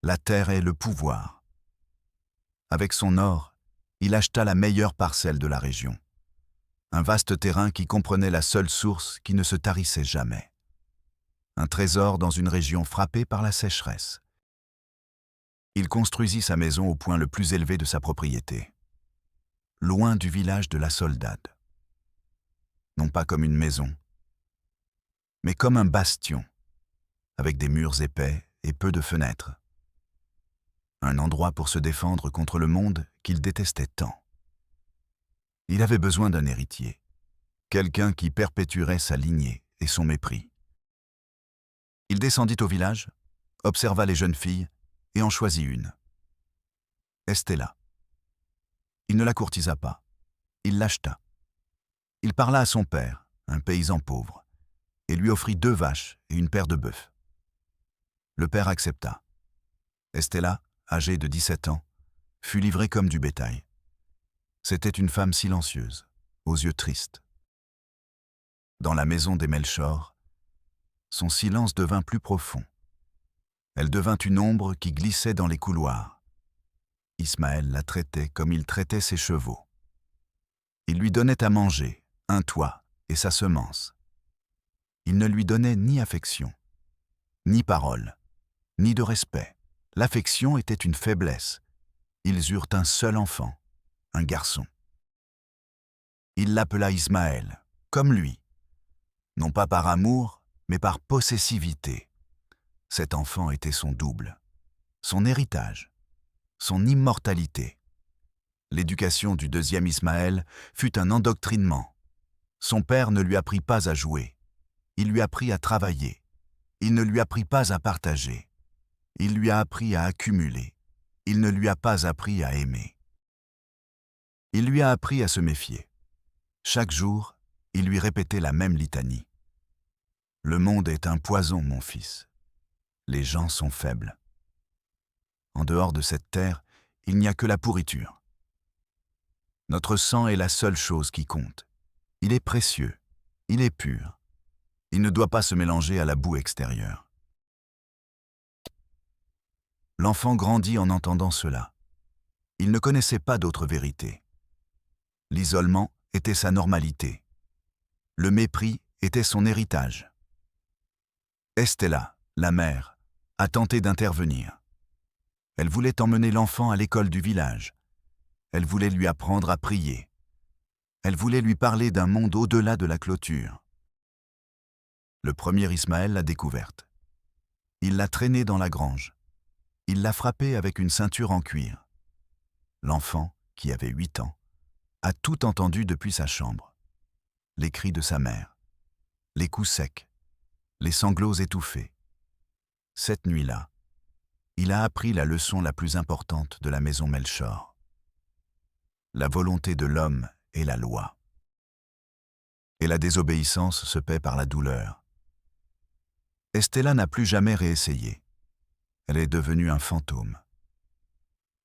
La terre est le pouvoir. Avec son or, il acheta la meilleure parcelle de la région. Un vaste terrain qui comprenait la seule source qui ne se tarissait jamais. Un trésor dans une région frappée par la sécheresse. Il construisit sa maison au point le plus élevé de sa propriété, loin du village de la Soldade. Non pas comme une maison, mais comme un bastion, avec des murs épais et peu de fenêtres. Un endroit pour se défendre contre le monde qu'il détestait tant. Il avait besoin d'un héritier, quelqu'un qui perpétuerait sa lignée et son mépris. Il descendit au village, observa les jeunes filles et en choisit une. Estella. Il ne la courtisa pas, il l'acheta. Il parla à son père, un paysan pauvre, et lui offrit 2 vaches et une paire de bœufs. Le père accepta. Estella, âgée de 17 ans, fut livrée comme du bétail. C'était une femme silencieuse, aux yeux tristes. Dans la maison des Melchor, son silence devint plus profond. Elle devint une ombre qui glissait dans les couloirs. Ismaël la traitait comme il traitait ses chevaux. Il lui donnait à manger, un toit et sa semence. Il ne lui donnait ni affection, ni parole, ni de respect. L'affection était une faiblesse. Ils eurent un seul enfant, un garçon. Il l'appela Ismaël, comme lui, non pas par amour, mais par possessivité. Cet enfant était son double, son héritage, son immortalité. L'éducation du 2e Ismaël fut un endoctrinement. Son père ne lui apprit pas à jouer, il lui apprit à travailler. Il ne lui apprit pas à partager, il lui a appris à accumuler. Il ne lui a pas appris à aimer. Il lui a appris à se méfier. Chaque jour, il lui répétait la même litanie. Le monde est un poison, mon fils. Les gens sont faibles. En dehors de cette terre, il n'y a que la pourriture. Notre sang est la seule chose qui compte. Il est précieux, il est pur. Il ne doit pas se mélanger à la boue extérieure. L'enfant grandit en entendant cela. Il ne connaissait pas d'autre vérité. L'isolement était sa normalité. Le mépris était son héritage. Estella, la mère, a tenté d'intervenir. Elle voulait emmener l'enfant à l'école du village. Elle voulait lui apprendre à prier. Elle voulait lui parler d'un monde au-delà de la clôture. Le premier Ismaël l'a découverte. Il l'a traînée dans la grange. Il l'a frappée avec une ceinture en cuir. L'enfant, qui avait 8 ans, a tout entendu depuis sa chambre. Les cris de sa mère, les coups secs, les sanglots étouffés. Cette nuit-là, il a appris la leçon la plus importante de la maison Melchor. La volonté de l'homme est la loi. Et la désobéissance se paie par la douleur. Estella n'a plus jamais réessayé. Elle est devenue un fantôme.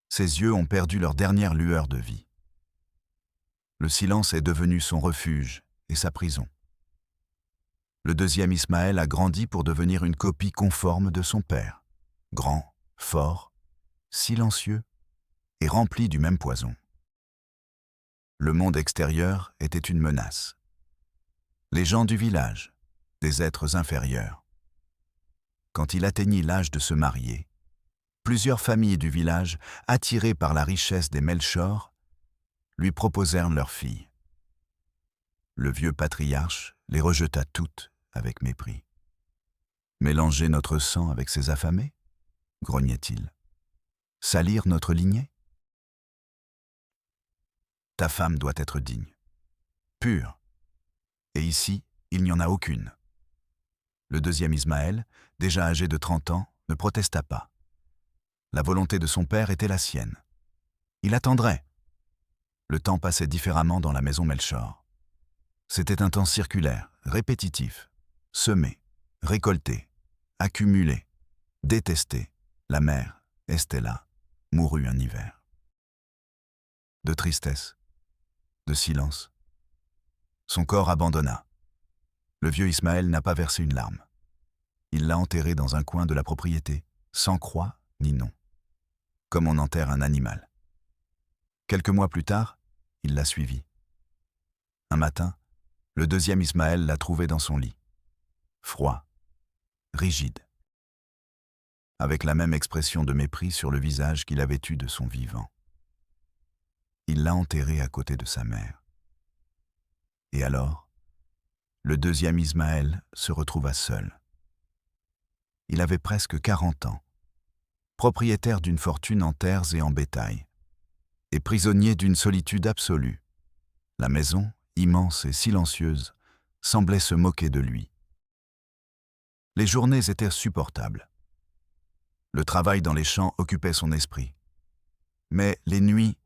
Ses yeux ont perdu leur dernière lueur de vie. Le silence est devenu son refuge et sa prison. Le 2e Ismaël a grandi pour devenir une copie conforme de son père, grand, fort, silencieux et rempli du même poison. Le monde extérieur était une menace. Les gens du village, des êtres inférieurs. Quand il atteignit l'âge de se marier, plusieurs familles du village, attirées par la richesse des Melchor, lui proposèrent leurs filles. Le vieux patriarche les rejeta toutes avec mépris. « Mélanger notre sang avec ses affamés ?» grognait-il. « Salir notre lignée ? Ta femme doit être digne. pure. Et ici, il n'y en a aucune. Le deuxième Ismaël, déjà âgé de 30 ans, ne protesta pas. La volonté de son père était la sienne. Il attendrait. Le temps passait différemment dans la maison Melchor. C'était un temps circulaire, répétitif, semé, récolté, accumulé, détesté. La mère, Estella, mourut un hiver. De tristesse, de silence. Son corps abandonna. Le vieux Ismaël n'a pas versé une larme. Il l'a enterré dans un coin de la propriété, sans croix ni nom, comme on enterre un animal. Quelques mois plus tard, il l'a suivi. Un matin, le deuxième Ismaël l'a trouvé dans son lit, froid, rigide, avec la même expression de mépris sur le visage qu'il avait eue de son vivant. Il l'a enterré à côté de sa mère. Et alors, le deuxième Ismaël se retrouva seul. Il avait presque 40 ans, propriétaire d'une fortune en terres et en bétail, et prisonnier d'une solitude absolue. La maison, immense et silencieuse, semblait se moquer de lui. Les journées étaient supportables. Le travail dans les champs occupait son esprit. Mais les nuits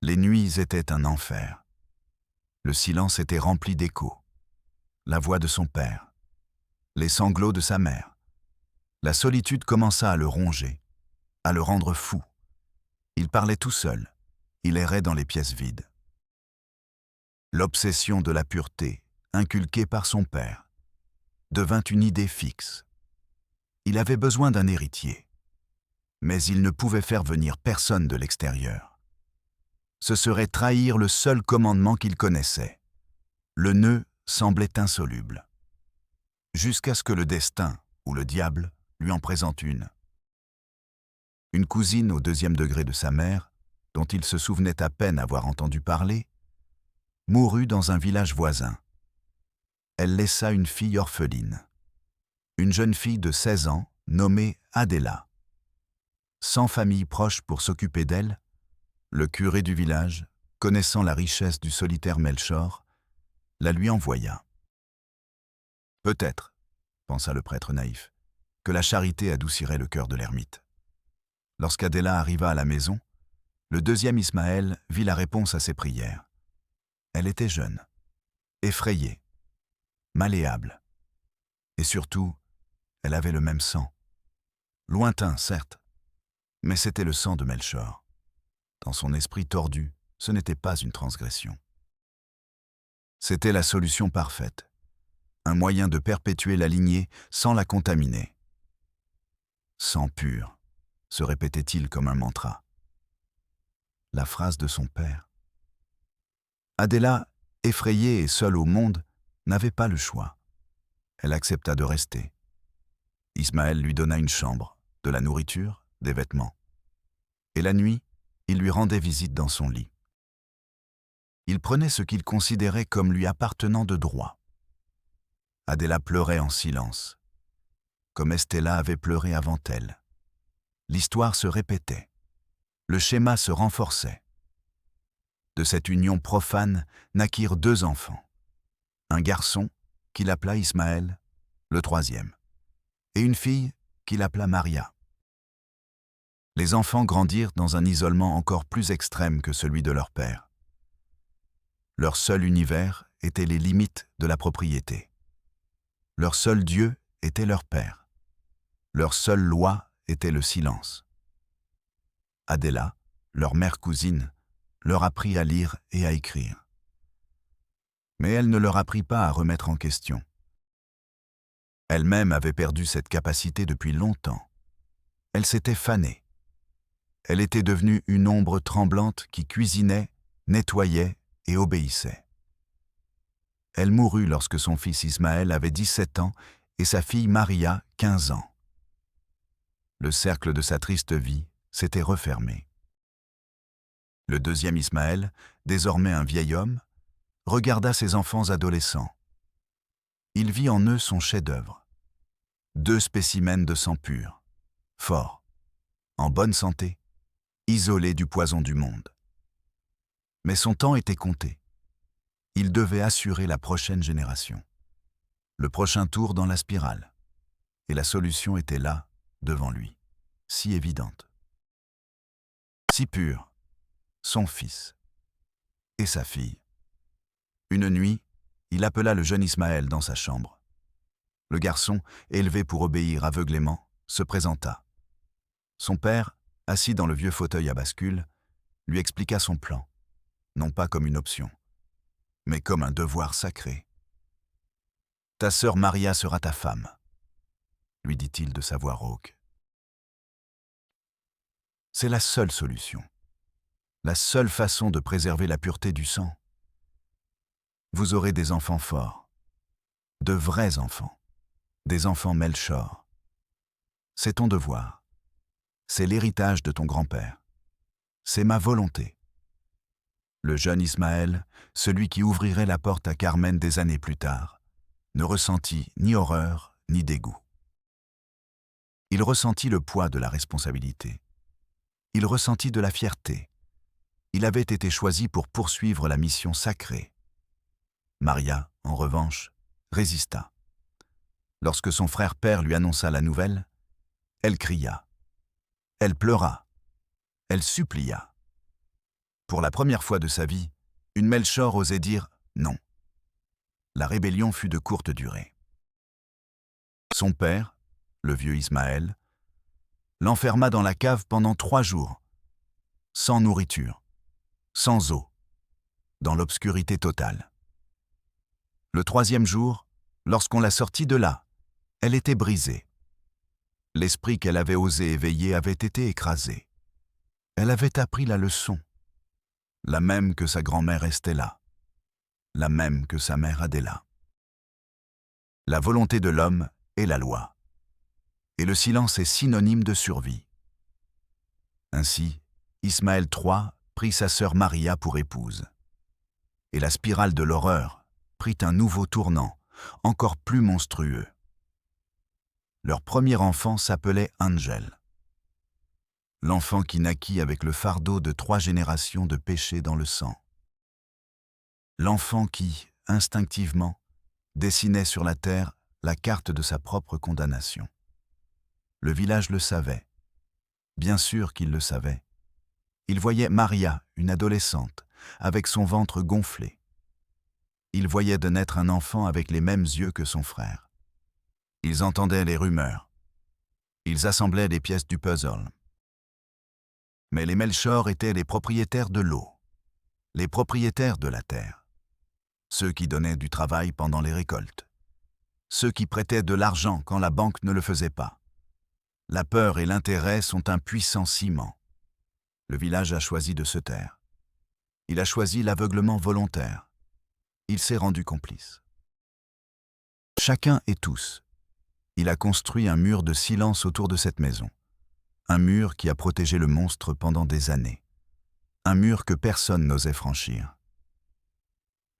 étaient un enfer. Le silence était rempli d'échos. La voix de son père, les sanglots de sa mère. La solitude commença à le ronger, à le rendre fou. Il parlait tout seul, il errait dans les pièces vides. L'obsession de la pureté, inculquée par son père, devint une idée fixe. Il avait besoin d'un héritier, mais il ne pouvait faire venir personne de l'extérieur. Ce serait trahir le seul commandement qu'il connaissait. Le nœud semblait insoluble. Jusqu'à ce que le destin, ou le diable, lui en présente une. Une cousine au 2e degré de sa mère, dont il se souvenait à peine avoir entendu parler, mourut dans un village voisin. Elle laissa une fille orpheline, une jeune fille de 16 ans nommée Adéla. Sans famille proche pour s'occuper d'elle, le curé du village, connaissant la richesse du solitaire Melchor, la lui envoya. Peut-être, pensa le prêtre naïf, que la charité adoucirait le cœur de l'ermite. Lorsqu'Adéla arriva à la maison, le deuxième Ismaël vit la réponse à ses prières. Elle était jeune, effrayée, malléable. Et surtout, elle avait le même sang. Lointain, certes, mais c'était le sang de Melchor. Dans son esprit tordu, ce n'était pas une transgression. C'était la solution parfaite, un moyen de perpétuer la lignée sans la contaminer. Sang pur, se répétait-il comme un mantra. La phrase de son père. Adéla, effrayée et seule au monde, n'avait pas le choix. Elle accepta de rester. Ismaël lui donna une chambre, de la nourriture, des vêtements. Et la nuit, il lui rendait visite dans son lit. Il prenait ce qu'il considérait comme lui appartenant de droit. Adéla pleurait en silence, comme Estella avait pleuré avant elle. L'histoire se répétait. Le schéma se renforçait. De cette union profane naquirent 2 enfants. Un garçon, qu'il appela Ismaël, le 3e, et une fille, qu'il appela Maria. Les enfants grandirent dans un isolement encore plus extrême que celui de leur père. Leur seul univers était les limites de la propriété. Leur seul Dieu était leur père. Leur seule loi était le silence. Adéla, leur mère cousine, leur apprit à lire et à écrire. Mais elle ne leur apprit pas à remettre en question. Elle-même avait perdu cette capacité depuis longtemps. Elle s'était fanée. Elle était devenue une ombre tremblante qui cuisinait, nettoyait et obéissait. Elle mourut lorsque son fils Ismaël avait 17 ans et sa fille Maria 15 ans. Le cercle de sa triste vie s'était refermé. Le deuxième Ismaël, désormais un vieil homme, regarda ses enfants adolescents. Il vit en eux son chef-d'œuvre. 2 spécimens de sang pur, forts, en bonne santé, isolés du poison du monde. Mais son temps était compté. Il devait assurer la prochaine génération, le prochain tour dans la spirale. Et la solution était là, devant lui, si évidente. Si pure, son fils et sa fille. Une nuit, il appela le jeune Ismaël dans sa chambre. Le garçon, élevé pour obéir aveuglément, se présenta. Son père, assis dans le vieux fauteuil à bascule, lui expliqua son plan, non pas comme une option, mais comme un devoir sacré. « Ta sœur Maria sera ta femme », lui dit-il de sa voix rauque. C'est la seule solution, la seule façon de préserver la pureté du sang. Vous aurez des enfants forts, de vrais enfants, des enfants Melchor. C'est ton devoir, c'est l'héritage de ton grand-père, c'est ma volonté. Le jeune Ismaël, celui qui ouvrirait la porte à Carmen des années plus tard, ne ressentit ni horreur ni dégoût. Il ressentit le poids de la responsabilité. Il ressentit de la fierté. Il avait été choisi pour poursuivre la mission sacrée. Maria, en revanche, résista. Lorsque son frère-père lui annonça la nouvelle, elle cria. Elle pleura. Elle supplia. Pour la première fois de sa vie, une Melchor osait dire non. La rébellion fut de courte durée. Son père, le vieux Ismaël, l'enferma dans la cave pendant 3 jours, sans nourriture, sans eau, dans l'obscurité totale. Le 3e jour, lorsqu'on la sortit de là, elle était brisée. L'esprit qu'elle avait osé éveiller avait été écrasé. Elle avait appris la leçon, la même que sa grand-mère Estella, la même que sa mère Adéla. La volonté de l'homme est la loi, et le silence est synonyme de survie. Ainsi, Ismaël III prit sa sœur Maria pour épouse. Et la spirale de l'horreur prit un nouveau tournant, encore plus monstrueux. Leur premier enfant s'appelait Angel. L'enfant qui naquit avec le fardeau de 3 générations de péché dans le sang. L'enfant qui, instinctivement, dessinait sur la terre la carte de sa propre condamnation. Le village le savait. Bien sûr qu'il le savait. Il voyait Maria, une adolescente, avec son ventre gonflé. Il voyait de naître un enfant avec les mêmes yeux que son frère. Ils entendaient les rumeurs. Ils assemblaient les pièces du puzzle. Mais les Melchor étaient les propriétaires de l'eau, les propriétaires de la terre, ceux qui donnaient du travail pendant les récoltes, ceux qui prêtaient de l'argent quand la banque ne le faisait pas. La peur et l'intérêt sont un puissant ciment. Le village a choisi de se taire. Il a choisi l'aveuglement volontaire. Il s'est rendu complice. Chacun et tous, il a construit un mur de silence autour de cette maison. Un mur qui a protégé le monstre pendant des années. Un mur que personne n'osait franchir.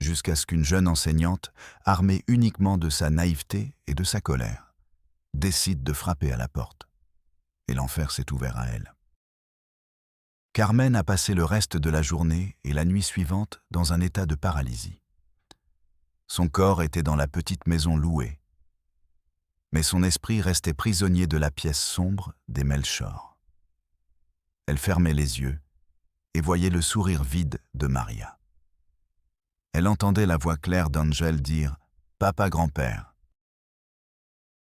Jusqu'à ce qu'une jeune enseignante, armée uniquement de sa naïveté et de sa colère, décide de frapper à la porte. Et l'enfer s'est ouvert à elle. Carmen a passé le reste de la journée et la nuit suivante dans un état de paralysie. Son corps était dans la petite maison louée, mais son esprit restait prisonnier de la pièce sombre des Melchor. Elle fermait les yeux et voyait le sourire vide de Maria. Elle entendait la voix claire d'Angel dire « Papa grand-père ».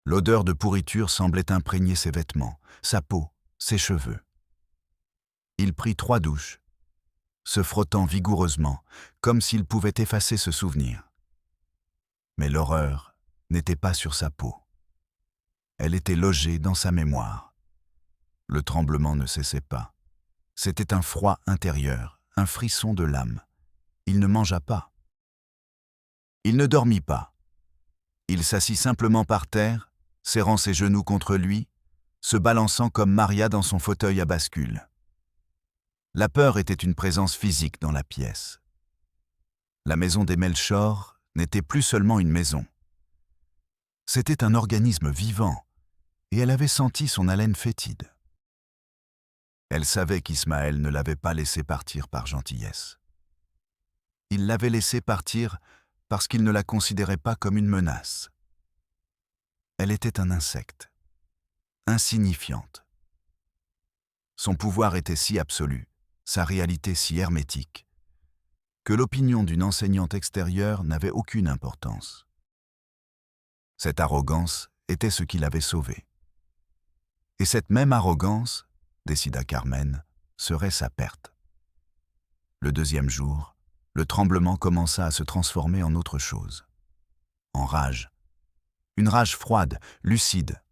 L'odeur de pourriture semblait imprégner ses vêtements, sa peau, ses cheveux. Il prit 3 douches, se frottant vigoureusement, comme s'il pouvait effacer ce souvenir. Mais l'horreur n'était pas sur sa peau. Elle était logée dans sa mémoire. Le tremblement ne cessait pas. C'était un froid intérieur, un frisson de l'âme. Il ne mangea pas. Il ne dormit pas. Il s'assit simplement par terre, serrant ses genoux contre lui, se balançant comme Maria dans son fauteuil à bascule. La peur était une présence physique dans la pièce. La maison des Melchor n'était plus seulement une maison. C'était un organisme vivant, et elle avait senti son haleine fétide. Elle savait qu'Ismaël ne l'avait pas laissé partir par gentillesse. Il l'avait laissée partir parce qu'il ne la considérait pas comme une menace. Elle était un insecte, insignifiante. Son pouvoir était si absolu, sa réalité si hermétique, que l'opinion d'une enseignante extérieure n'avait aucune importance. Cette arrogance était ce qui l'avait sauvée. Et cette même arrogance, décida Carmen, serait sa perte. Le deuxième jour, le tremblement commença à se transformer en autre chose. En rage. Une rage froide, lucide.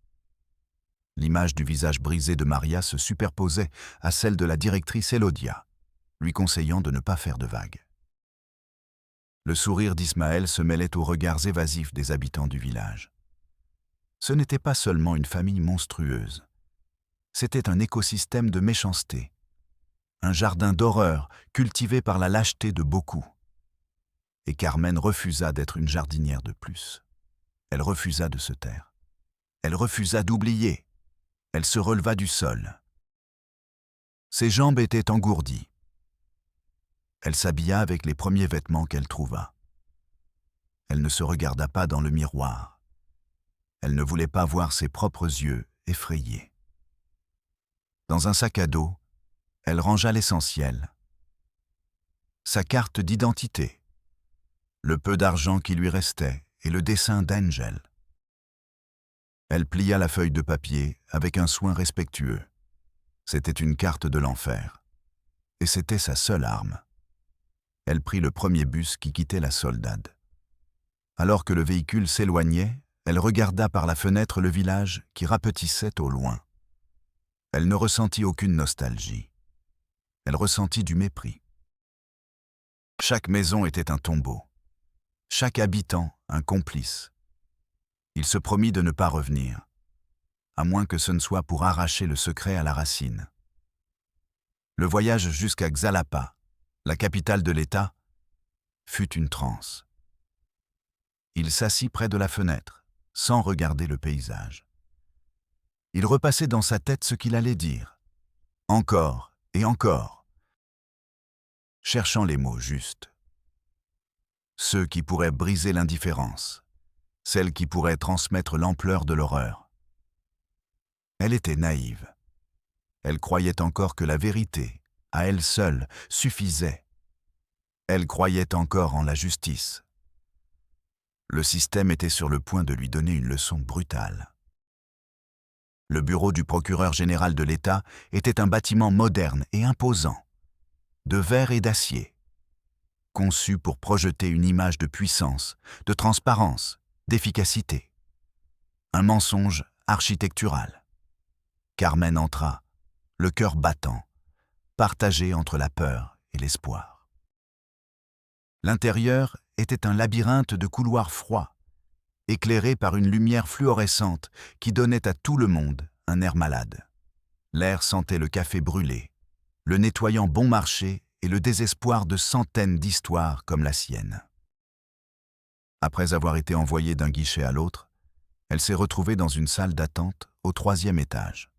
L'image du visage brisé de Maria se superposait à celle de la directrice Elodia, lui conseillant de ne pas faire de vagues. Le sourire d'Ismaël se mêlait aux regards évasifs des habitants du village. Ce n'était pas seulement une famille monstrueuse. C'était un écosystème de méchanceté, un jardin d'horreur cultivé par la lâcheté de beaucoup. Et Carmen refusa d'être une jardinière de plus. Elle refusa de se taire. Elle refusa d'oublier. Elle se releva du sol. Ses jambes étaient engourdies. Elle s'habilla avec les premiers vêtements qu'elle trouva. Elle ne se regarda pas dans le miroir. Elle ne voulait pas voir ses propres yeux effrayés. Dans un sac à dos, elle rangea l'essentiel. Sa carte d'identité, le peu d'argent qui lui restait et le dessin d'Angel. Elle plia la feuille de papier avec un soin respectueux. C'était une carte de l'enfer. Et c'était sa seule arme. Elle prit le premier bus qui quittait la Soledad. Alors que le véhicule s'éloignait, elle regarda par la fenêtre le village qui rapetissait au loin. Elle ne ressentit aucune nostalgie. Elle ressentit du mépris. Chaque maison était un tombeau. Chaque habitant un complice. Il se promit de ne pas revenir, à moins que ce ne soit pour arracher le secret à la racine. Le voyage jusqu'à Xalapa, la capitale de l'État, fut une transe. Il s'assit près de la fenêtre, sans regarder le paysage. Il repassait dans sa tête ce qu'il allait dire, encore et encore, cherchant les mots justes. Ceux qui pourraient briser l'indifférence, celle qui pourrait transmettre l'ampleur de l'horreur. Elle était naïve. Elle croyait encore que la vérité, à elle seule, suffisait. Elle croyait encore en la justice. Le système était sur le point de lui donner une leçon brutale. Le bureau du procureur général de l'État était un bâtiment moderne et imposant, de verre et d'acier, conçu pour projeter une image de puissance, de transparence, d'efficacité. Un mensonge architectural. Carmen entra, le cœur battant, partagé entre la peur et l'espoir. L'intérieur était un labyrinthe de couloirs froids, éclairé par une lumière fluorescente qui donnait à tout le monde un air malade. L'air sentait le café brûlé, le nettoyant bon marché et le désespoir de centaines d'histoires comme la sienne. Après avoir été envoyée d'un guichet à l'autre, elle s'est retrouvée dans une salle d'attente au 3e étage.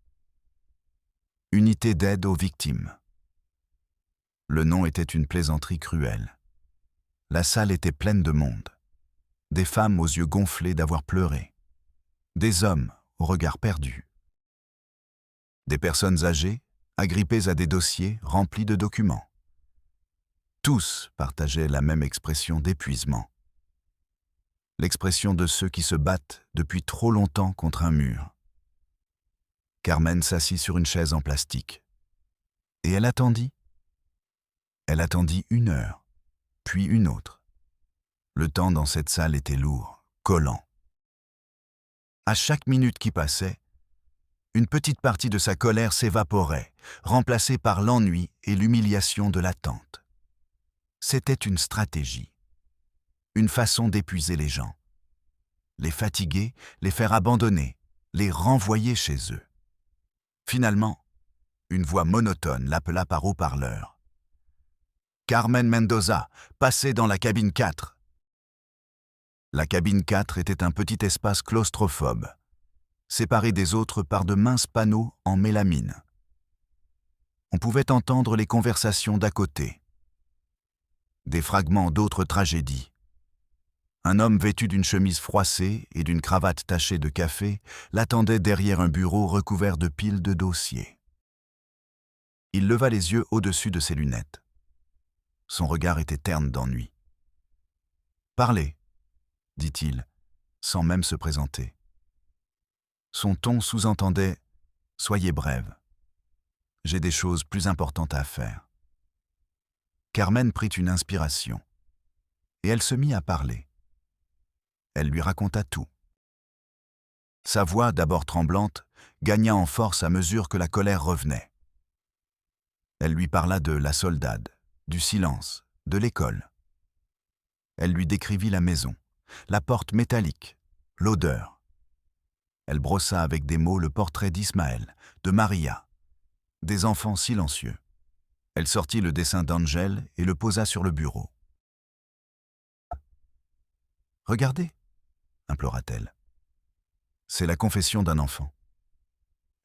Unité d'aide aux victimes. Le nom était une plaisanterie cruelle. La salle était pleine de monde. Des femmes aux yeux gonflés d'avoir pleuré. Des hommes au regard perdu. Des personnes âgées, agrippées à des dossiers remplis de documents. Tous partageaient la même expression d'épuisement. L'expression de ceux qui se battent depuis trop longtemps contre un mur. Carmen s'assit sur une chaise en plastique. Et elle attendit. Elle attendit 1 heure, puis une autre. Le temps dans cette salle était lourd, collant. À chaque minute qui passait, une petite partie de sa colère s'évaporait, remplacée par l'ennui et l'humiliation de l'attente. C'était une stratégie, une façon d'épuiser les gens. Les fatiguer, les faire abandonner, les renvoyer chez eux. Finalement, une voix monotone l'appela par haut-parleur. « Carmen Mendoza, passez dans la cabine 4 !» La cabine 4 était un petit espace claustrophobe, séparé des autres par de minces panneaux en mélamine. On pouvait entendre les conversations d'à côté. des fragments d'autres tragédies. Un homme vêtu d'une chemise froissée et d'une cravate tachée de café l'attendait derrière un bureau recouvert de piles de dossiers. Il leva les yeux au-dessus de ses lunettes. Son regard était terne d'ennui. « Parlez », dit-il, sans même se présenter. Son ton sous-entendait « Soyez brève. J'ai des choses plus importantes à faire. » Carmen prit une inspiration, et elle se mit à parler. Elle lui raconta tout. Sa voix, d'abord tremblante, gagna en force à mesure que la colère revenait. Elle lui parla de la soldade, du silence, de l'école. Elle lui décrivit la maison, la porte métallique, l'odeur. Elle brossa avec des mots le portrait d'Ismaël, de Maria, des enfants silencieux. Elle sortit le dessin d'Angel et le posa sur le bureau. « Regardez » implora-t-elle. « C'est la confession d'un enfant. »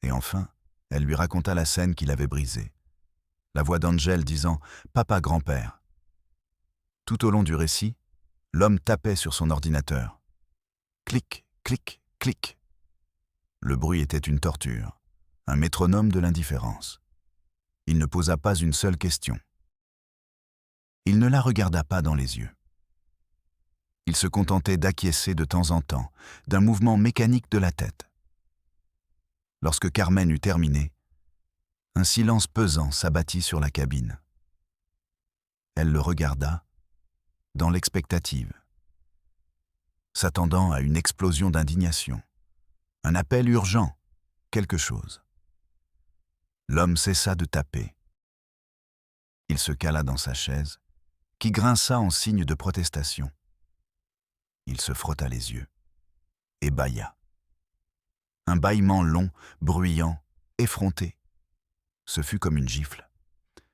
Et enfin, elle lui raconta la scène qui l'avait brisée. La voix d'Angel disant « Papa, grand-père ». Tout au long du récit, l'homme tapait sur son ordinateur. Clic, clic, clic. Le bruit était une torture, un métronome de l'indifférence. Il ne posa pas une seule question. Il ne la regarda pas dans les yeux. Il se contentait d'acquiescer de temps en temps, d'un mouvement mécanique de la tête. Lorsque Carmen eut terminé, un silence pesant s'abattit sur la cabine. Elle le regarda, dans l'expectative, s'attendant à une explosion d'indignation, un appel urgent, quelque chose. L'homme cessa de taper. Il se cala dans sa chaise, qui grinça en signe de protestation. Il se frotta les yeux et bâilla. Un bâillement long, bruyant, effronté. Ce fut comme une gifle.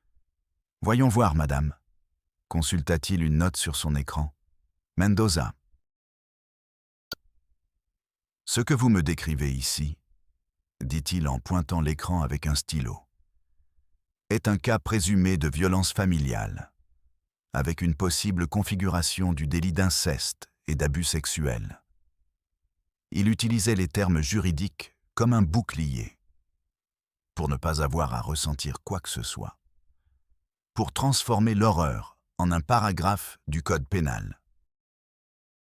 « Voyons voir, madame », consulta-t-il une note sur son écran. « Mendoza. » « Ce que vous me décrivez ici, » dit-il en pointant l'écran avec un stylo, « est un cas présumé de violence familiale, avec une possible configuration du délit d'inceste et d'abus sexuels. » Il utilisait les termes juridiques comme un bouclier, pour ne pas avoir à ressentir quoi que ce soit, pour transformer l'horreur en un paragraphe du code pénal.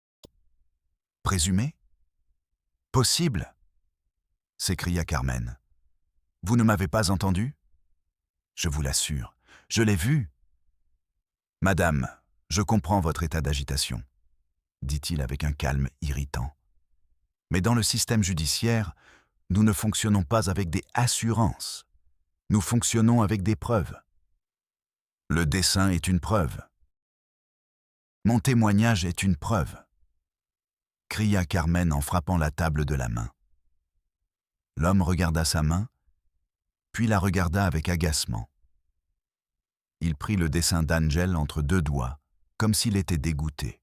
« Présumé ? Possible ?» s'écria Carmen. « Vous ne m'avez pas entendu ? Je vous l'assure, je l'ai vu. »« Madame, je comprends votre état d'agitation, » dit-il avec un calme irritant. « Mais dans le système judiciaire, nous ne fonctionnons pas avec des assurances. Nous fonctionnons avec des preuves. Le dessin est une preuve. Mon témoignage est une preuve. » cria Carmen en frappant la table de la main. L'homme regarda sa main, puis la regarda avec agacement. Il prit le dessin d'Angel entre deux doigts, comme s'il était dégoûté.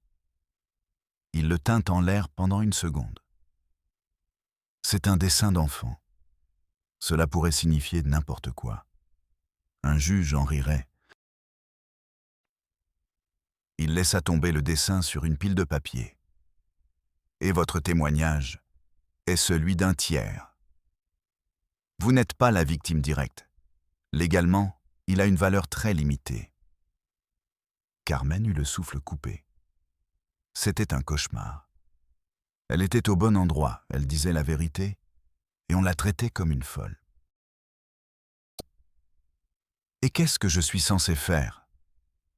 Il le tint en l'air pendant une seconde. « C'est un dessin d'enfant. Cela pourrait signifier n'importe quoi. Un juge en rirait. » Il laissa tomber le dessin sur une pile de papier. « Et votre témoignage est celui d'un tiers. Vous n'êtes pas la victime directe. Légalement, il a une valeur très limitée. » Carmen eut le souffle coupé. C'était un cauchemar. Elle était au bon endroit, elle disait la vérité, et on la traitait comme une folle. « Et qu'est-ce que je suis censée faire ?»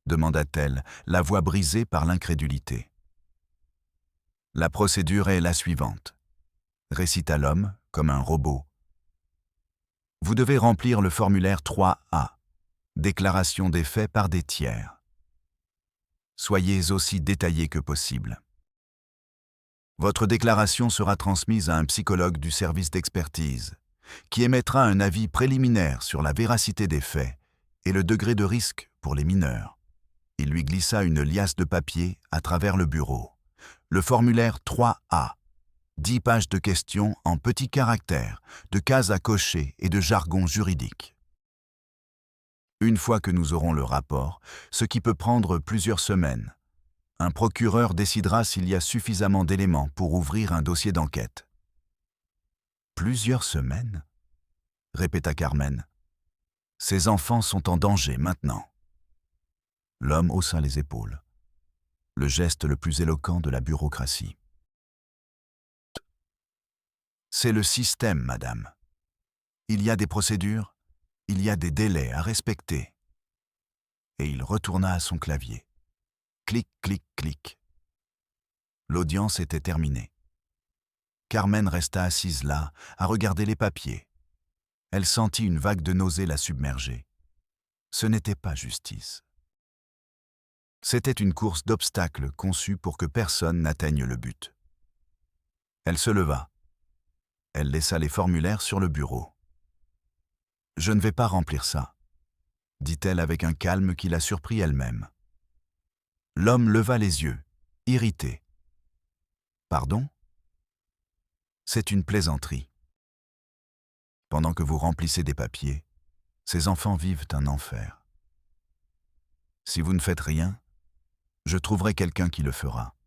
demanda-t-elle, la voix brisée par l'incrédulité. « La procédure est la suivante, » récita l'homme comme un robot. « Vous devez remplir le formulaire 3A, déclaration des faits par des tiers. Soyez aussi détaillé que possible. Votre déclaration sera transmise à un psychologue du service d'expertise, qui émettra un avis préliminaire sur la véracité des faits et le degré de risque pour les mineurs. » Il lui glissa une liasse de papier à travers le bureau. Le formulaire 3A, 10 pages de questions en petits caractères, de cases à cocher et de jargon juridique. Une fois que nous aurons le rapport, ce qui peut prendre plusieurs semaines, un procureur décidera s'il y a suffisamment d'éléments pour ouvrir un dossier d'enquête. Plusieurs semaines ? Répéta Carmen. Ces enfants sont en danger maintenant. L'homme haussa les épaules. Le geste le plus éloquent de la bureaucratie. C'est le système, madame. Il y a des procédures, il y a des délais à respecter. Et il retourna à son clavier. Clic, clic, clic. L'audience était terminée. Carmen resta assise là, à regarder les papiers. Elle sentit une vague de nausée la submerger. Ce n'était pas justice. C'était une course d'obstacles conçue pour que personne n'atteigne le but. Elle se leva. Elle laissa les formulaires sur le bureau. « Je ne vais pas remplir ça », dit-elle avec un calme qui la surprit elle-même. L'homme leva les yeux, irrité. « Pardon ? C'est une plaisanterie. Pendant que vous remplissez des papiers, ces enfants vivent un enfer. Si vous ne faites rien, je trouverai quelqu'un qui le fera. »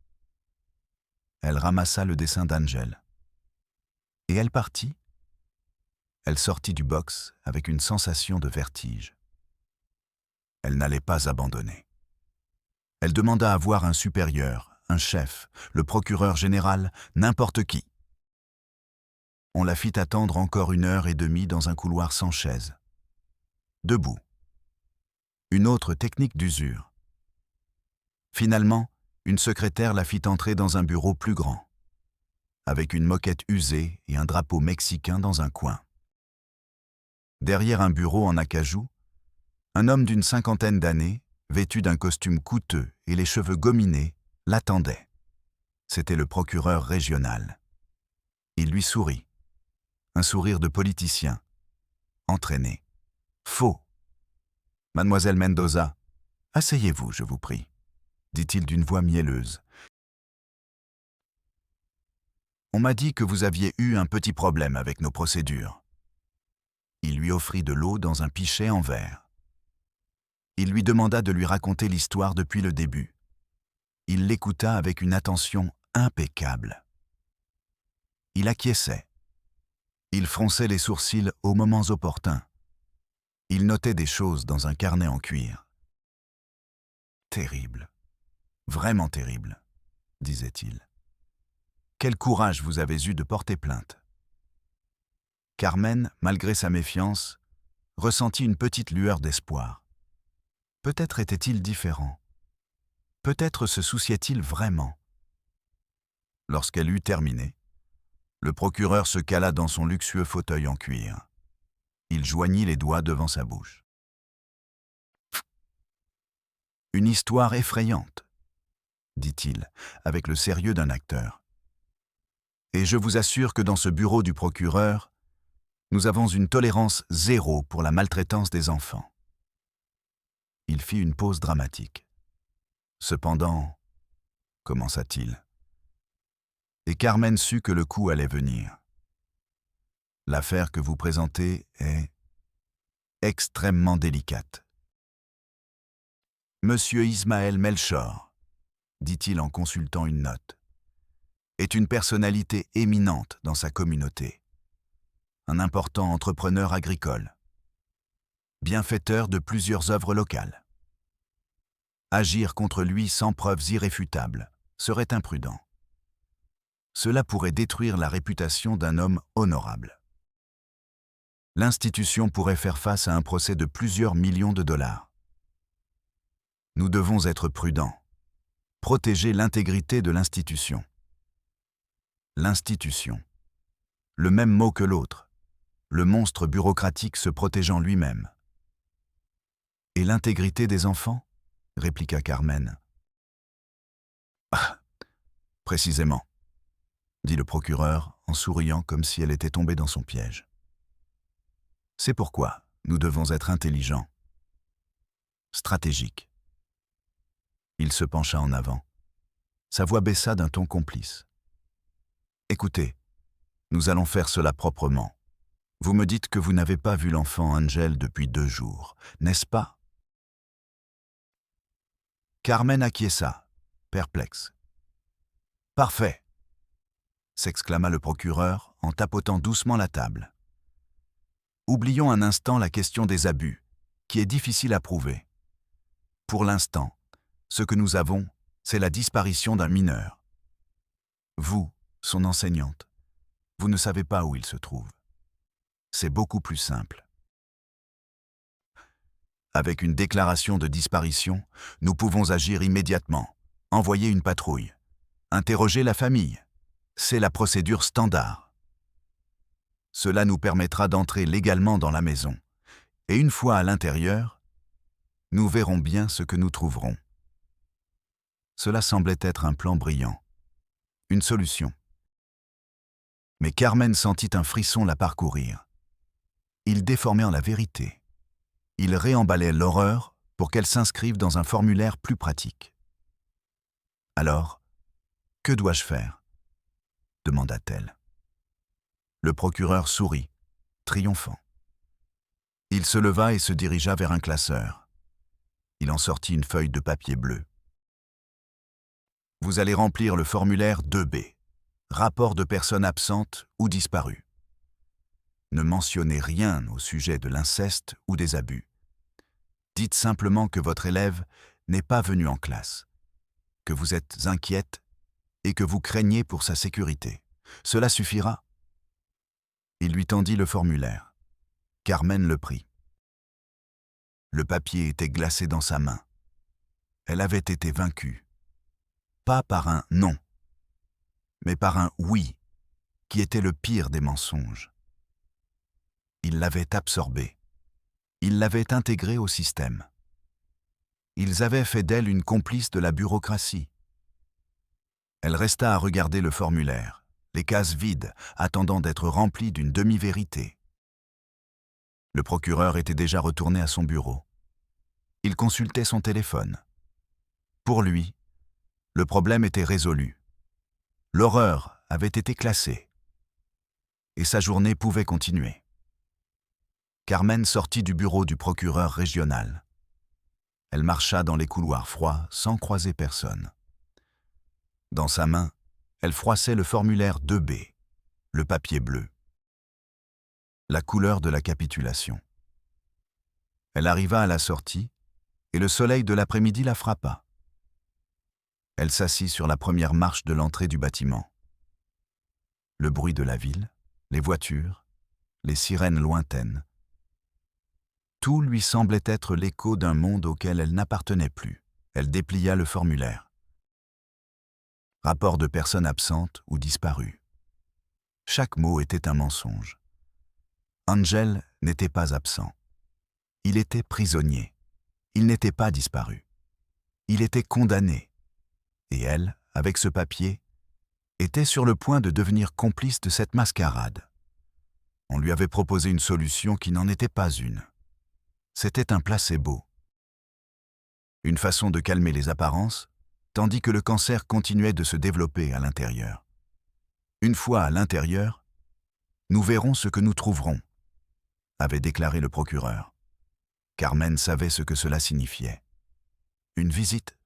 Elle ramassa le dessin d'Angel. Et elle partit. Elle sortit du box avec une sensation de vertige. Elle n'allait pas abandonner. Elle demanda à voir un supérieur, un chef, le procureur général, n'importe qui. On la fit attendre encore 1h30 dans un couloir sans chaise. Debout. Une autre technique d'usure. Finalement, une secrétaire la fit entrer dans un bureau plus grand, avec une moquette usée et un drapeau mexicain dans un coin. Derrière un bureau en acajou, un homme d'une 50aine d'années, vêtu d'un costume coûteux et les cheveux gominés, l'attendait. C'était le procureur régional. Il lui sourit. Un sourire de politicien. Entraîné. Faux. « Mademoiselle Mendoza, asseyez-vous, je vous prie, » dit-il d'une voix mielleuse. « On m'a dit que vous aviez eu un petit problème avec nos procédures. » Il lui offrit de l'eau dans un pichet en verre. Il lui demanda de lui raconter l'histoire depuis le début. Il l'écouta avec une attention impeccable. Il acquiesçait. Il fronçait les sourcils aux moments opportuns. Il notait des choses dans un carnet en cuir. « Terrible, vraiment terrible, » disait-il. « Quel courage vous avez eu de porter plainte. » Carmen, malgré sa méfiance, ressentit une petite lueur d'espoir. Peut-être était-il différent. Peut-être se souciait-il vraiment. Lorsqu'elle eut terminé, le procureur se cala dans son luxueux fauteuil en cuir. Il joignit les doigts devant sa bouche. « Une histoire effrayante, » dit-il, avec le sérieux d'un acteur. « Et je vous assure que dans ce bureau du procureur, nous avons une tolérance zéro pour la maltraitance des enfants. » Il fit une pause dramatique. « Cependant, » commença-t-il. Et Carmen sut que le coup allait venir. « L'affaire que vous présentez est extrêmement délicate. »« Monsieur Ismaël Melchor, » dit-il en consultant une note, « est une personnalité éminente dans sa communauté. Un important entrepreneur agricole, bienfaiteur de plusieurs œuvres locales. Agir contre lui sans preuves irréfutables serait imprudent. Cela pourrait détruire la réputation d'un homme honorable. L'institution pourrait faire face à un procès de plusieurs millions de dollars. Nous devons être prudents, protéger l'intégrité de l'institution. L'institution, le même mot que l'autre, le monstre bureaucratique se protégeant lui-même. « Et l'intégrité des enfants ?» répliqua Carmen. « Ah, précisément, » dit le procureur en souriant comme si elle était tombée dans son piège. « C'est pourquoi nous devons être intelligents, stratégiques. » Il se pencha en avant. Sa voix baissa d'un ton complice. « Écoutez, nous allons faire cela proprement. Vous me dites que vous n'avez pas vu l'enfant Angel depuis 2 jours, n'est-ce pas? Carmen acquiesça, perplexe. Parfait, s'exclama le procureur en tapotant doucement la table. Oublions un instant la question des abus, qui est difficile à prouver. Pour l'instant, ce que nous avons, c'est la disparition d'un mineur. Vous, son enseignante, vous ne savez pas où il se trouve. C'est beaucoup plus simple. Avec une déclaration de disparition, nous pouvons agir immédiatement, envoyer une patrouille, interroger la famille. C'est la procédure standard. Cela nous permettra d'entrer légalement dans la maison, et une fois à l'intérieur, nous verrons bien ce que nous trouverons. Cela semblait être un plan brillant, une solution. Mais Carmen sentit un frisson la parcourir. Il déformait en la vérité. Il réemballait l'horreur pour qu'elle s'inscrive dans un formulaire plus pratique. Alors, que dois-je faire ? Demanda-t-elle. Le procureur sourit, triomphant. Il se leva et se dirigea vers un classeur. Il en sortit une feuille de papier bleu. Vous allez remplir le formulaire 2B, rapport de personnes absentes ou disparues. Ne mentionnez rien au sujet de l'inceste ou des abus. Dites simplement que votre élève n'est pas venu en classe, que vous êtes inquiète et que vous craignez pour sa sécurité. Cela suffira. Il lui tendit le formulaire. Carmen le prit. Le papier était glacé dans sa main. Elle avait été vaincue. Pas par un non, mais par un oui, qui était le pire des mensonges. Ils l'avaient absorbée. Ils l'avaient intégrée au système. Ils avaient fait d'elle une complice de la bureaucratie. Elle resta à regarder le formulaire, les cases vides, attendant d'être remplies d'une demi-vérité. Le procureur était déjà retourné à son bureau. Il consultait son téléphone. Pour lui, le problème était résolu. L'horreur avait été classée. Et sa journée pouvait continuer. Carmen sortit du bureau du procureur régional. Elle marcha dans les couloirs froids sans croiser personne. Dans sa main, elle froissait le formulaire 2B, le papier bleu. La couleur de la capitulation. Elle arriva à la sortie et le soleil de l'après-midi la frappa. Elle s'assit sur la première marche de l'entrée du bâtiment. Le bruit de la ville, les voitures, les sirènes lointaines. Tout lui semblait être l'écho d'un monde auquel elle n'appartenait plus. Elle déplia le formulaire. Rapport de personnes absentes ou disparues. Chaque mot était un mensonge. Angel n'était pas absent. Il était prisonnier. Il n'était pas disparu. Il était condamné. Et elle, avec ce papier, était sur le point de devenir complice de cette mascarade. On lui avait proposé une solution qui n'en était pas une. C'était un placebo. Une façon de calmer les apparences, tandis que le cancer continuait de se développer à l'intérieur. Une fois à l'intérieur, nous verrons ce que nous trouverons, avait déclaré le procureur. Carmen savait ce que cela signifiait. Une visite,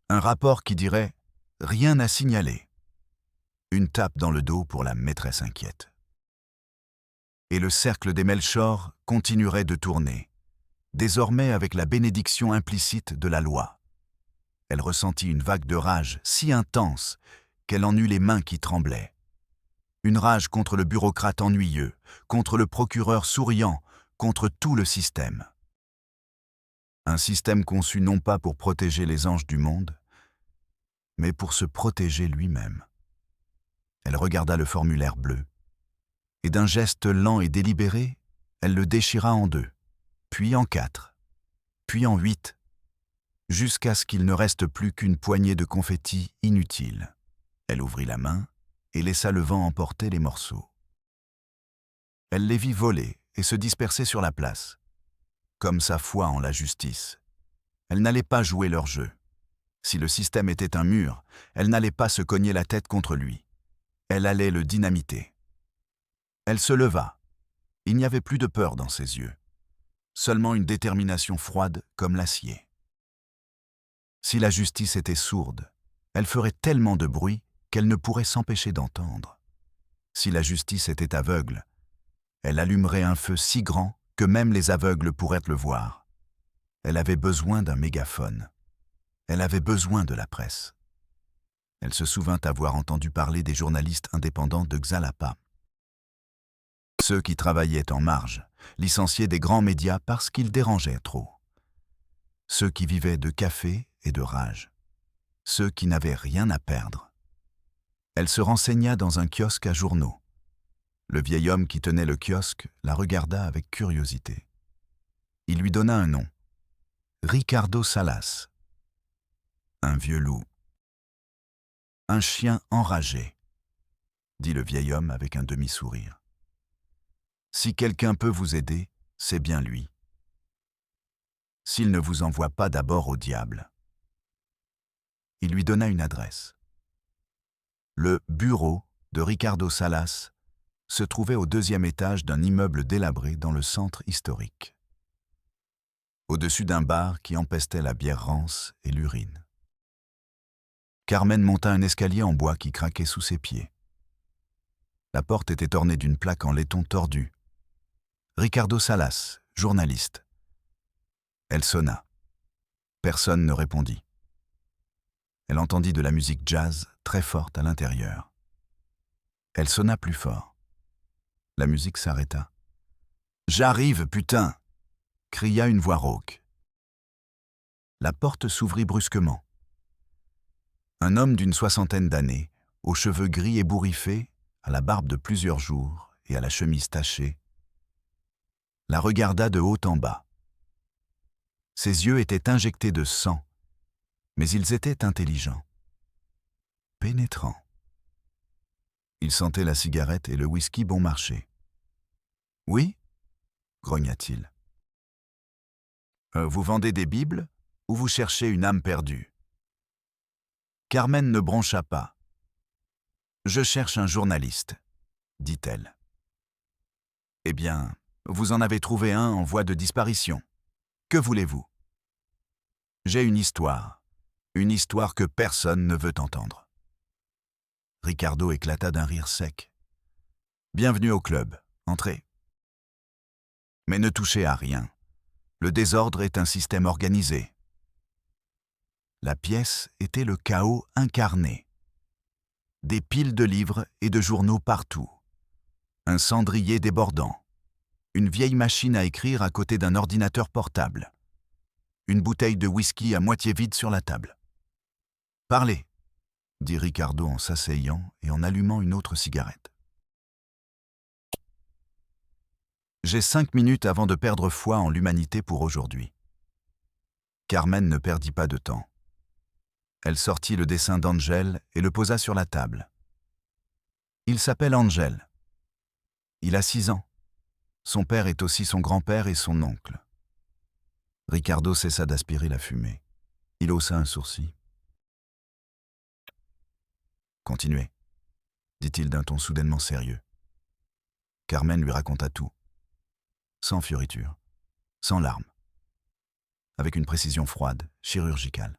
un rapport qui dirait « rien à signaler », une tape dans le dos pour la maîtresse inquiète. Et le cercle des Melchor continuerait de tourner, désormais avec la bénédiction implicite de la loi. Elle ressentit une vague de rage si intense qu'elle en eut les mains qui tremblaient. Une rage contre le bureaucrate ennuyeux, contre le procureur souriant, contre tout le système. Un système conçu non pas pour protéger les anges du monde, mais pour se protéger lui-même. Elle regarda le formulaire bleu, et d'un geste lent et délibéré, elle le déchira en 2, puis en 4, puis en 8, jusqu'à ce qu'il ne reste plus qu'une poignée de confettis inutiles. Elle ouvrit la main et laissa le vent emporter les morceaux. Elle les vit voler et se disperser sur la place. Comme sa foi en la justice. Elle n'allait pas jouer leur jeu. Si le système était un mur, elle n'allait pas se cogner la tête contre lui. Elle allait le dynamiter. Elle se leva. Il n'y avait plus de peur dans ses yeux, seulement une détermination froide comme l'acier. Si la justice était sourde, elle ferait tellement de bruit qu'elle ne pourrait s'empêcher d'entendre. Si la justice était aveugle, elle allumerait un feu si grand que même les aveugles pourraient le voir. Elle avait besoin d'un mégaphone. Elle avait besoin de la presse. Elle se souvint avoir entendu parler des journalistes indépendants de Xalapa. Ceux qui travaillaient en marge, licenciés des grands médias parce qu'ils dérangeaient trop. Ceux qui vivaient de café et de rage. Ceux qui n'avaient rien à perdre. Elle se renseigna dans un kiosque à journaux. Le vieil homme qui tenait le kiosque la regarda avec curiosité. Il lui donna un nom. Ricardo Salas. Un vieux loup. Un chien enragé, dit le vieil homme avec un demi-sourire. Si quelqu'un peut vous aider, c'est bien lui. S'il ne vous envoie pas d'abord au diable. Il lui donna une adresse. Le bureau de Ricardo Salas se trouvait au 2e étage d'un immeuble délabré dans le centre historique, au-dessus d'un bar qui empestait la bière rance et l'urine. Carmen monta un escalier en bois qui craquait sous ses pieds. La porte était ornée d'une plaque en laiton tordu. Ricardo Salas, journaliste. Elle sonna. Personne ne répondit. Elle entendit de la musique jazz très forte à l'intérieur. Elle sonna plus fort. La musique s'arrêta. « J'arrive, putain !» cria une voix rauque. La porte s'ouvrit brusquement. Un homme d'une 60aine d'années, aux cheveux gris ébouriffés, à la barbe de plusieurs jours et à la chemise tachée, la regarda de haut en bas. Ses yeux étaient injectés de sang, mais ils étaient intelligents, pénétrants. Il sentait la cigarette et le whisky bon marché. « Oui ?» grogna-t-il. « Vous vendez des bibles ou vous cherchez une âme perdue ?» Carmen ne broncha pas. « Je cherche un journaliste, » dit-elle. « Eh bien, vous en avez trouvé un en voie de disparition. Que voulez-vous ?»« J'ai une histoire que personne ne veut entendre. » Ricardo éclata d'un rire sec. « Bienvenue au club, entrez. Mais ne touchez à rien. Le désordre est un système organisé. » La pièce était le chaos incarné. Des piles de livres et de journaux partout. Un cendrier débordant. Une vieille machine à écrire à côté d'un ordinateur portable. Une bouteille de whisky à moitié vide sur la table. « Parlez !» dit Ricardo en s'asseyant et en allumant une autre cigarette. « J'ai 5 minutes avant de perdre foi en l'humanité pour aujourd'hui. » Carmen ne perdit pas de temps. Elle sortit le dessin d'Angel et le posa sur la table. « Il s'appelle Angel. Il a 6 ans. Son père est aussi son grand-père et son oncle. » Ricardo cessa d'aspirer la fumée. Il haussa un sourcil. « Continuez, » dit-il d'un ton soudainement sérieux. Carmen lui raconta tout, sans fioriture, sans larmes, avec une précision froide, chirurgicale.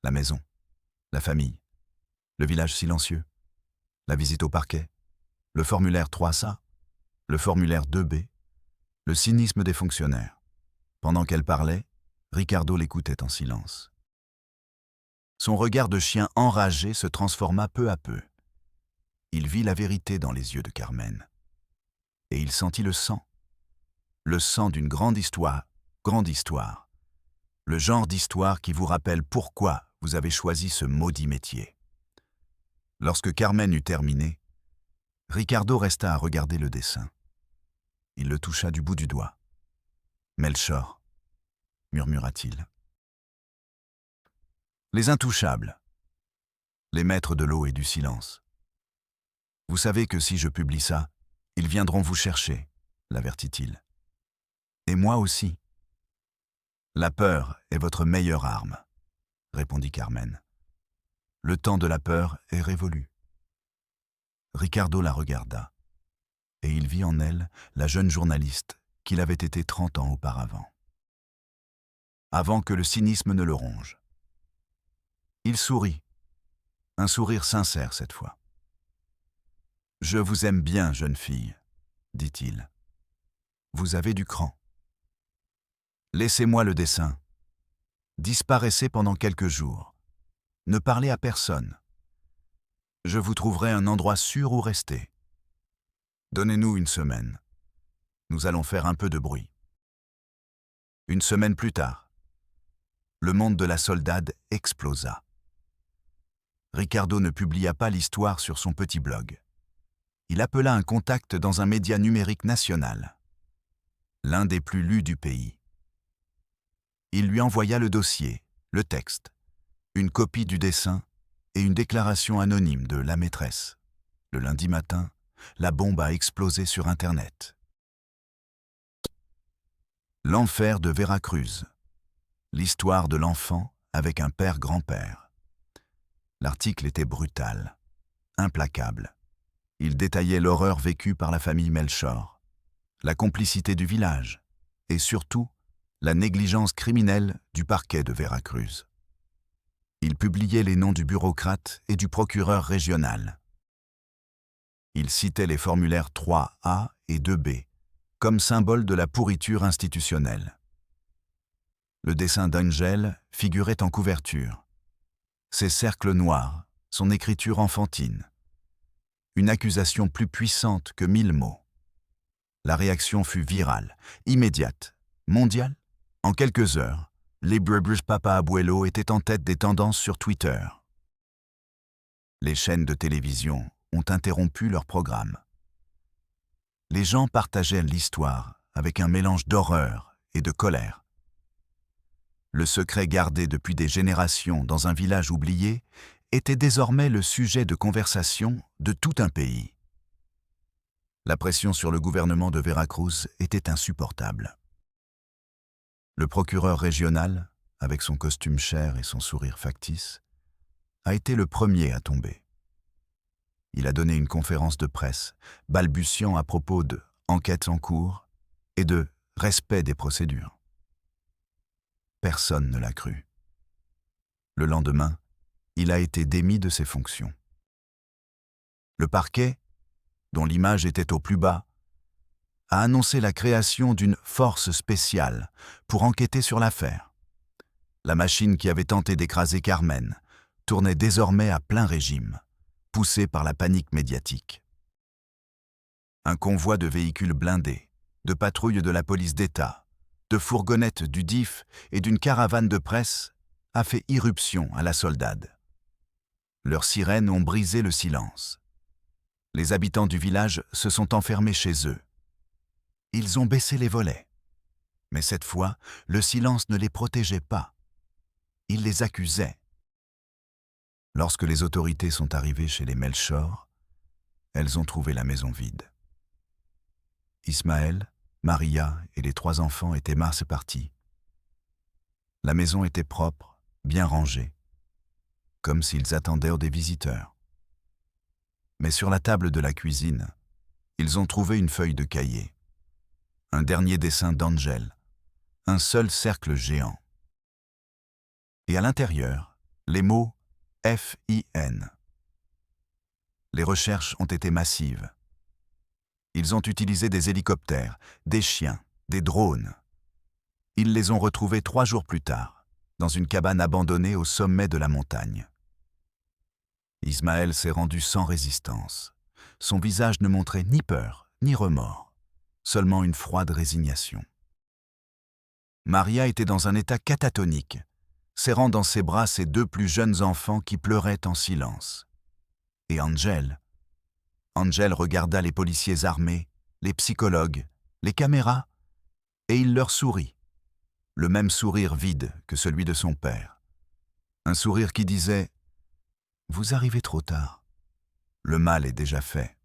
La maison, la famille, le village silencieux, la visite au parquet, le formulaire 3A, le formulaire 2B, le cynisme des fonctionnaires. Pendant qu'elle parlait, Ricardo l'écoutait en silence. Son regard de chien enragé se transforma peu à peu. Il vit la vérité dans les yeux de Carmen. Et il sentit le sang d'une grande histoire, le genre d'histoire qui vous rappelle pourquoi vous avez choisi ce maudit métier. Lorsque Carmen eut terminé, Ricardo resta à regarder le dessin. Il le toucha du bout du doigt. « Melchor », murmura-t-il. Les intouchables, les maîtres de l'eau et du silence. Vous savez que si je publie ça, ils viendront vous chercher, l'avertit-il. Et moi aussi. La peur est votre meilleure arme, répondit Carmen. Le temps de la peur est révolu. Ricardo la regarda. et il vit en elle la jeune journaliste qu'il avait été 30 ans auparavant. Avant que le cynisme ne le ronge. Il sourit, un sourire sincère cette fois. « Je vous aime bien, jeune fille, » dit-il. « Vous avez du cran. Laissez-moi le dessin. Disparaissez pendant quelques jours. Ne parlez à personne. Je vous trouverai un endroit sûr où rester. Donnez-nous une semaine. Nous allons faire un peu de bruit. » Une semaine plus tard, le monde de la soldade explosa. Ricardo ne publia pas l'histoire sur son petit blog. Il appela un contact dans un média numérique national, l'un des plus lus du pays. Il lui envoya le dossier, le texte, une copie du dessin et une déclaration anonyme de la maîtresse. Le lundi matin, la bombe a explosé sur Internet. L'enfer de Veracruz. L'histoire de l'enfant avec un père-grand-père. L'article était brutal, implacable. Il détaillait l'horreur vécue par la famille Melchor, la complicité du village et surtout la négligence criminelle du parquet de Veracruz. Il publiait les noms du bureaucrate et du procureur régional. Il citait les formulaires 3A et 2B comme symbole de la pourriture institutionnelle. Le dessin d'Angel figurait en couverture. Ses cercles noirs, son écriture enfantine. Une accusation plus puissante que 1000 mots. La réaction fut virale, immédiate, mondiale. En quelques heures, les British Papa Abuelo étaient en tête des tendances sur Twitter. Les chaînes de télévision ont interrompu leur programme. Les gens partageaient l'histoire avec un mélange d'horreur et de colère. Le secret gardé depuis des générations dans un village oublié était désormais le sujet de conversation de tout un pays. La pression sur le gouvernement de Veracruz était insupportable. Le procureur régional, avec son costume cher et son sourire factice, a été le premier à tomber. Il a donné une conférence de presse, balbutiant à propos de « enquêtes en cours » et de « respect des procédures ». Personne ne l'a cru. Le lendemain, il a été démis de ses fonctions. Le parquet, dont l'image était au plus bas, a annoncé la création d'une force spéciale pour enquêter sur l'affaire. La machine qui avait tenté d'écraser Carmen tournait désormais à plein régime, poussée par la panique médiatique. Un convoi de véhicules blindés, de patrouilles de la police d'État, de fourgonnettes du DIF et d'une caravane de presse a fait irruption à la soldade. Leurs sirènes ont brisé le silence. Les habitants du village se sont enfermés chez eux. Ils ont baissé les volets. Mais cette fois, le silence ne les protégeait pas. Il les accusait. Lorsque les autorités sont arrivées chez les Melchor, elles ont trouvé la maison vide. Ismaël, Maria et les 3 enfants étaient partis. La maison était propre, bien rangée, comme s'ils attendaient des visiteurs. Mais sur la table de la cuisine, ils ont trouvé une feuille de cahier, un dernier dessin d'Angel, un seul cercle géant. Et à l'intérieur, les mots F-I-N. Les recherches ont été massives. Ils ont utilisé des hélicoptères, des chiens, des drones. Ils les ont retrouvés 3 jours plus tard, dans une cabane abandonnée au sommet de la montagne. Ismaël s'est rendu sans résistance. Son visage ne montrait ni peur, ni remords, seulement une froide résignation. Maria était dans un état catatonique, serrant dans ses bras ses 2 plus jeunes enfants qui pleuraient en silence. Et Angel regarda les policiers armés, les psychologues, les caméras, et il leur sourit. Le même sourire vide que celui de son père. Un sourire qui disait « Vous arrivez trop tard. Le mal est déjà fait. »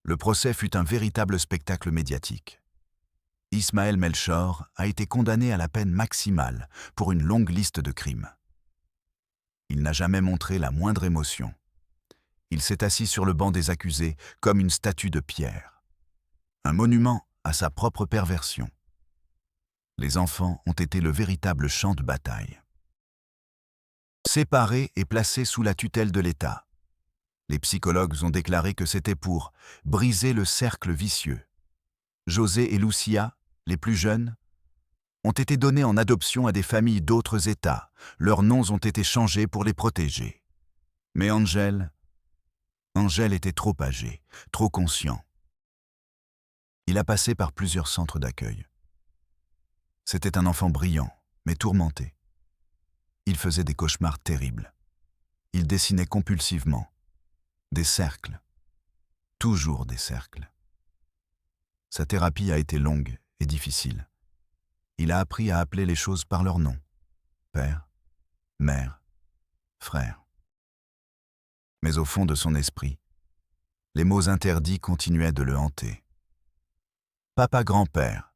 Le procès fut un véritable spectacle médiatique. Ismaël Melchor a été condamné à la peine maximale pour une longue liste de crimes. Il n'a jamais montré la moindre émotion. Il s'est assis sur le banc des accusés comme une statue de pierre. Un monument à sa propre perversion. Les enfants ont été le véritable champ de bataille. Séparés et placés sous la tutelle de l'État. Les psychologues ont déclaré que c'était pour briser le cercle vicieux. José et Lucia, les plus jeunes, ont été donnés en adoption à des familles d'autres États. Leurs noms ont été changés pour les protéger. Mais Angel était trop âgé, trop conscient. Il a passé par plusieurs centres d'accueil. C'était un enfant brillant, mais tourmenté. Il faisait des cauchemars terribles. Il dessinait compulsivement. Des cercles. Toujours des cercles. Sa thérapie a été longue et difficile. Il a appris à appeler les choses par leur nom. Père, mère, frère. Mais au fond de son esprit, les mots interdits continuaient de le hanter. Papa grand-père,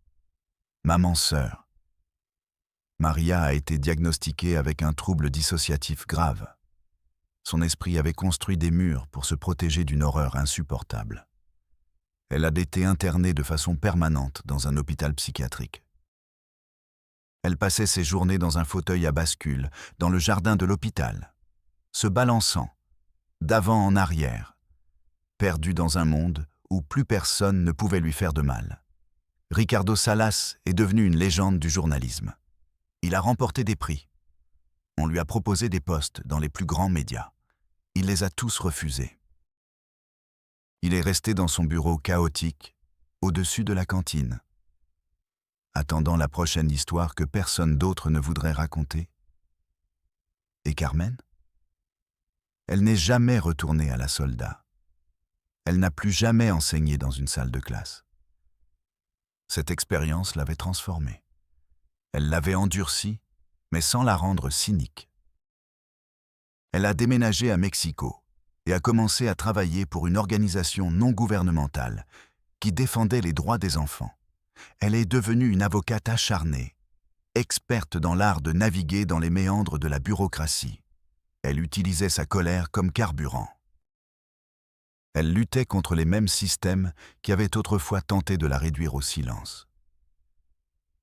maman sœur. Maria a été diagnostiquée avec un trouble dissociatif grave. Son esprit avait construit des murs pour se protéger d'une horreur insupportable. Elle a été internée de façon permanente dans un hôpital psychiatrique. Elle passait ses journées dans un fauteuil à bascule, dans le jardin de l'hôpital, se balançant, d'avant en arrière, perdue dans un monde où plus personne ne pouvait lui faire de mal. Ricardo Salas est devenu une légende du journalisme. Il a remporté des prix. On lui a proposé des postes dans les plus grands médias. Il les a tous refusés. Il est resté dans son bureau chaotique, au-dessus de la cantine, attendant la prochaine histoire que personne d'autre ne voudrait raconter. Et Carmen ? Elle n'est jamais retournée à la Soldat. Elle n'a plus jamais enseigné dans une salle de classe. Cette expérience l'avait transformée. Elle l'avait endurcie, mais sans la rendre cynique. Elle a déménagé à Mexico et a commencé à travailler pour une organisation non gouvernementale qui défendait les droits des enfants. Elle est devenue une avocate acharnée, experte dans l'art de naviguer dans les méandres de la bureaucratie. Elle utilisait sa colère comme carburant. Elle luttait contre les mêmes systèmes qui avaient autrefois tenté de la réduire au silence.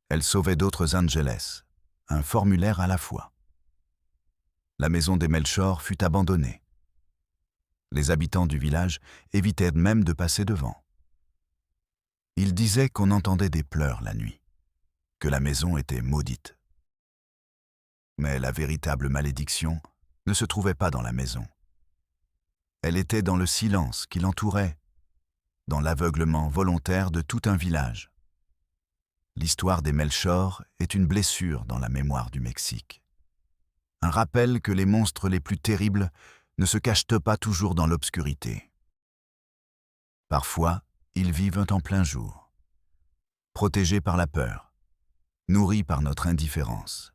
Elle sauvait d'autres Angeles, un formulaire à la fois. La maison des Melchor fut abandonnée. Les habitants du village évitaient même de passer devant. Ils disaient qu'on entendait des pleurs la nuit, que la maison était maudite. Mais la véritable malédiction ne se trouvait pas dans la maison. Elle était dans le silence qui l'entourait, dans l'aveuglement volontaire de tout un village. L'histoire des Melchor est une blessure dans la mémoire du Mexique. Un rappel que les monstres les plus terribles ne se cachent pas toujours dans l'obscurité. Parfois, ils vivent en plein jour, protégés par la peur, nourris par notre indifférence.